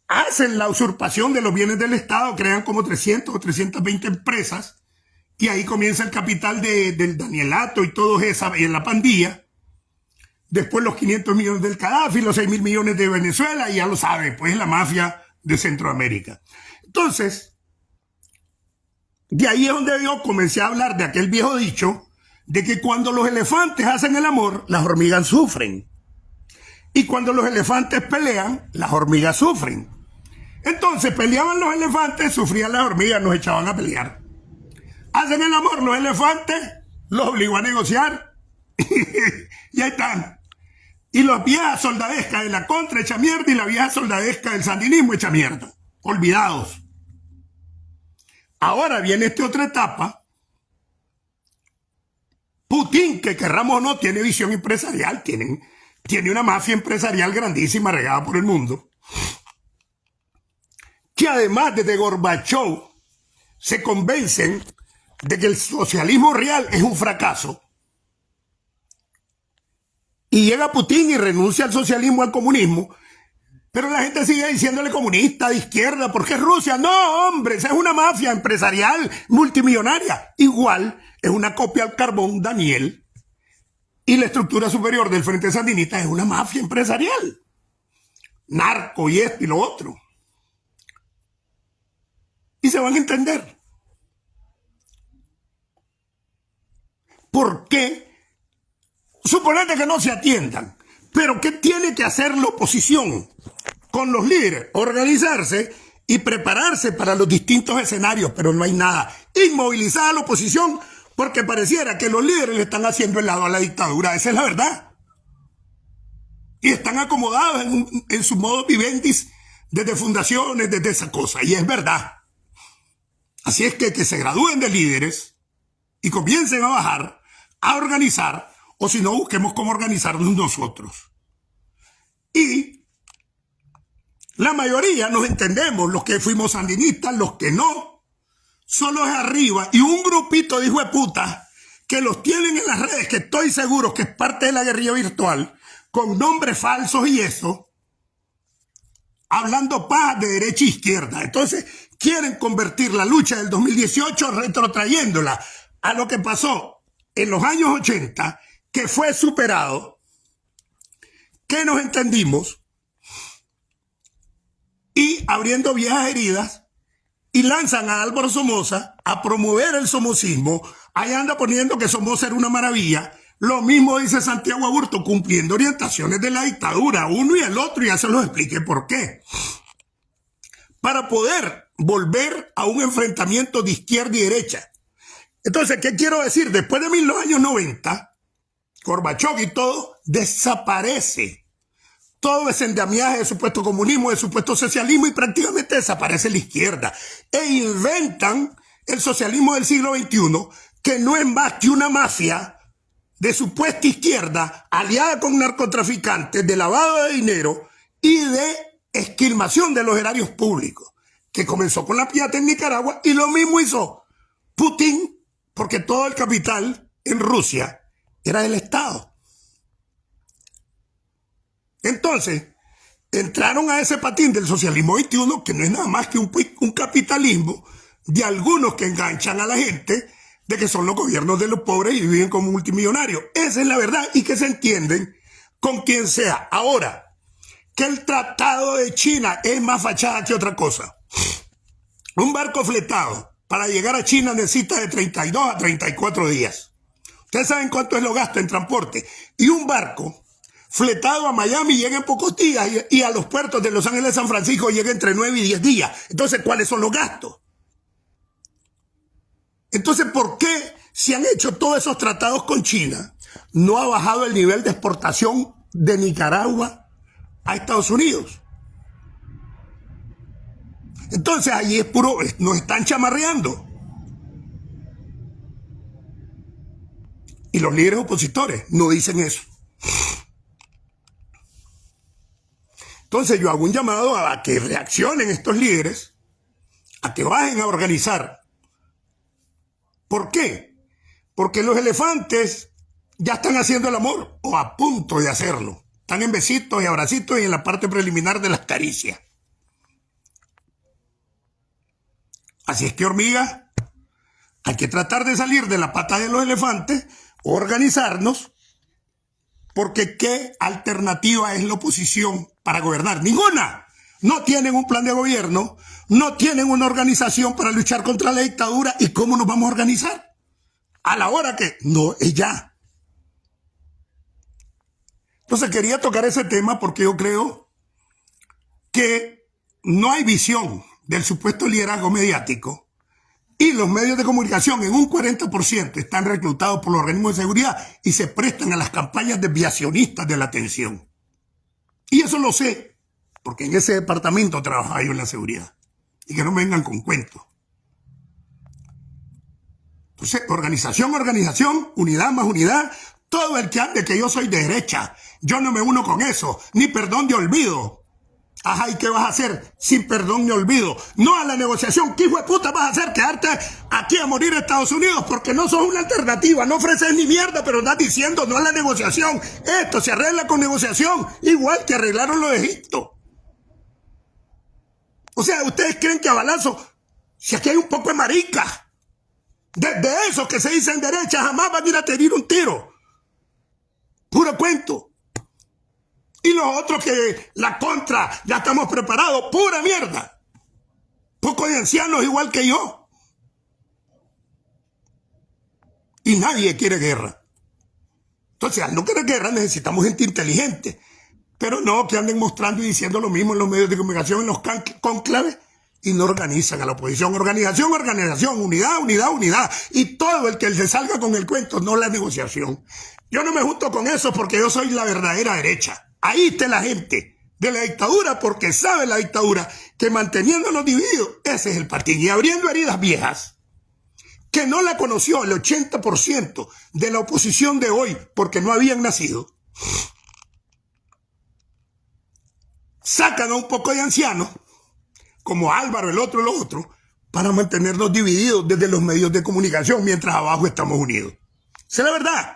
Speaker 1: Hacen la usurpación de los bienes del Estado, crean como 300 o 320 empresas, y ahí comienza el capital del Danielato y todo eso, y en la pandilla. Después los 500 millones del Gaddafi, los 6.000 millones de Venezuela, y ya lo sabe, pues la mafia de Centroamérica. Entonces, de ahí es donde yo comencé a hablar de aquel viejo dicho de que cuando los elefantes hacen el amor, las hormigas sufren. Y cuando los elefantes pelean, las hormigas sufren. Entonces peleaban los elefantes, sufrían las hormigas, nos echaban a pelear. Hacen el amor los elefantes, los obligó a negociar y ahí están. Y las viejas soldadescas de la contra echa mierda y la vieja soldadesca del sandinismo echa mierda. Olvidados. Ahora viene esta otra etapa. Putin, que querramos o no, tiene visión empresarial, tiene una mafia empresarial grandísima regada por el mundo, que además desde Gorbachev se convencen de que el socialismo real es un fracaso. Y llega Putin y renuncia al socialismo, al comunismo, pero la gente sigue diciéndole comunista, de izquierda, porque es Rusia. No, hombre, esa es una mafia empresarial multimillonaria. Igual es una copia al carbón, Daniel, y la estructura superior del Frente Sandinista es una mafia empresarial. Narco y esto y lo otro. Y se van a entender. ¿Por qué? Suponete que no se atiendan. Pero ¿qué tiene que hacer la oposición con los líderes? Organizarse y prepararse para los distintos escenarios, pero no hay nada. Inmovilizada la oposición porque pareciera que los líderes le están haciendo el lado a la dictadura. Esa es la verdad. Y están acomodados en su modo vivendis desde fundaciones, desde esa cosa. Y es verdad. Así es que se gradúen de líderes y comiencen a bajar, a organizar, o si no, busquemos cómo organizarnos nosotros. Y la mayoría nos entendemos, los que fuimos sandinistas, los que no, solo es arriba. Y un grupito de hijos de puta que los tienen en las redes, que estoy seguro que es parte de la guerrilla virtual, con nombres falsos y eso, hablando paz de derecha e izquierda. Entonces quieren convertir la lucha del 2018 retrotrayéndola a lo que pasó en los años 80, que fue superado, que nos entendimos, y abriendo viejas heridas y lanzan a Álvaro Somoza a promover el somocismo. Ahí anda poniendo que Somoza era una maravilla. Lo mismo dice Santiago Aburto, cumpliendo orientaciones de la dictadura, uno y el otro, y ya se los expliqué por qué. Para poder volver a un enfrentamiento de izquierda y derecha. Entonces, ¿qué quiero decir? Después de los años 90, Gorbachov y todo, desaparece todo ese endamiaje de supuesto comunismo, de supuesto socialismo, y prácticamente desaparece la izquierda. E inventan el socialismo del siglo XXI, que no es más que una mafia de supuesta izquierda aliada con narcotraficantes, de lavado de dinero y de esquilmación de los erarios públicos, que comenzó con la piata en Nicaragua, y lo mismo hizo Putin, porque todo el capital en Rusia era del Estado. Entonces, entraron a ese patín del socialismo 21, que no es nada más que un capitalismo de algunos que enganchan a la gente de que son los gobiernos de los pobres y viven como multimillonarios. Esa es la verdad, y que se entienden con quien sea. Ahora, que el Tratado de China es más fachada que otra cosa. Un barco fletado para llegar a China necesita de 32 a 34 días. Ustedes saben cuánto es lo gasto en transporte. Y un barco fletado a Miami llega en pocos días, y a los puertos de Los Ángeles y San Francisco llega entre 9 y 10 días. Entonces, ¿cuáles son los gastos? Entonces, ¿por qué se han hecho todos esos tratados con China? No ha bajado el nivel de exportación de Nicaragua a Estados Unidos. Entonces, ahí es puro, nos están chamarreando. Y los líderes opositores no dicen eso. Entonces yo hago un llamado a que reaccionen estos líderes, a que bajen a organizar. ¿Por qué? Porque los elefantes ya están haciendo el amor, o a punto de hacerlo. Están en besitos y abracitos y en la parte preliminar de las caricias. Así es que, hormigas, hay que tratar de salir de la pata de los elefantes, organizarnos, porque ¿qué alternativa es la oposición para gobernar? Ninguna. No tienen un plan de gobierno, no tienen una organización para luchar contra la dictadura. ¿Y cómo nos vamos a organizar? A la hora que no es ya. Entonces quería tocar ese tema porque yo creo que no hay visión del supuesto liderazgo mediático, y los medios de comunicación en un 40% están reclutados por los organismos de seguridad y se prestan a las campañas desviacionistas de la atención. Y eso lo sé, porque en ese departamento trabajaba yo en la seguridad. Y que no me vengan con cuentos. Entonces, organización, unidad más unidad. Todo el que ande que yo soy de derecha, yo no me uno con eso, ni perdón de olvido. Ajá, ¿y qué vas a hacer sin perdón ni olvido? No a la negociación. ¿Qué hijo de puta vas a hacer? Quedarte aquí a morir en Estados Unidos porque no sos una alternativa. No ofreces ni mierda, pero estás diciendo no a la negociación. Esto se arregla con negociación, igual que arreglaron lo de Egipto. O sea, ¿ustedes creen que a balazo, si aquí hay un poco de marica, de esos que se dicen derecha, jamás van a ir a tener un tiro? Puro cuento. Y los otros que la contra, ya estamos preparados, pura mierda. Poco de ancianos igual que yo. Y nadie quiere guerra. Entonces, al no querer guerra necesitamos gente inteligente. Pero no que anden mostrando y diciendo lo mismo en los medios de comunicación, en los conclaves, y no organizan a la oposición. Organización, unidad. Y todo el que se salga con el cuento, no la negociación. Yo no me junto con eso porque yo soy la verdadera derecha. Ahí está la gente de la dictadura, porque sabe la dictadura que manteniéndonos divididos, ese es el patín. Y abriendo heridas viejas, que no la conoció el 80% de la oposición de hoy, porque no habían nacido. Sacan a un poco de ancianos, como Álvaro, el otro, los otros, para mantenernos divididos desde los medios de comunicación, mientras abajo estamos unidos. Esa es la verdad.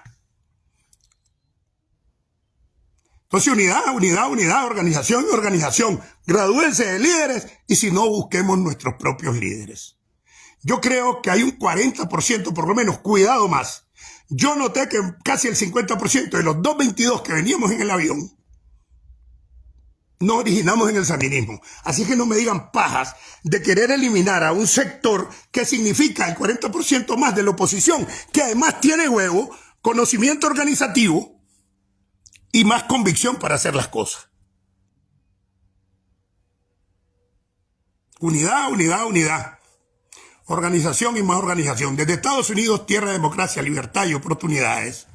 Speaker 1: Entonces, unidad, organización. Gradúense de líderes, y si no, busquemos nuestros propios líderes. Yo creo que hay un 40%, por lo menos, cuidado más. Yo noté que casi el 50% de los 222 que veníamos en el avión, nos originamos en el sandinismo. Así que no me digan pajas de querer eliminar a un sector que significa el 40% más de la oposición, que además tiene huevo, conocimiento organizativo y más convicción para hacer las cosas. Unidad, unidad, unidad. Organización y más organización. Desde Estados Unidos, tierra de democracia, libertad y oportunidades.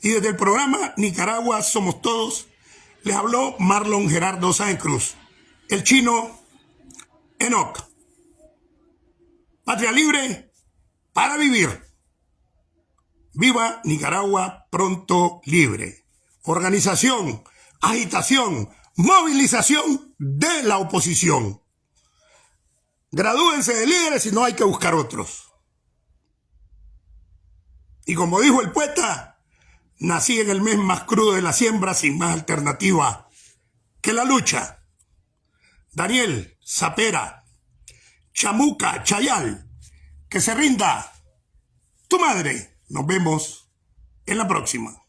Speaker 1: Y desde el programa Nicaragua Somos Todos, les habló Marlon Gerardo Sáenz Cruz, el chino Enoch. Patria libre para vivir. Viva Nicaragua pronto libre. Organización, agitación, movilización de la oposición. Gradúense de líderes y no hay que buscar otros. Y como dijo el poeta, nací en el mes más crudo de la siembra sin más alternativa que la lucha. Daniel, Zapera, Chamuca, Chayal, que se rinda tu madre. Nos vemos en la próxima.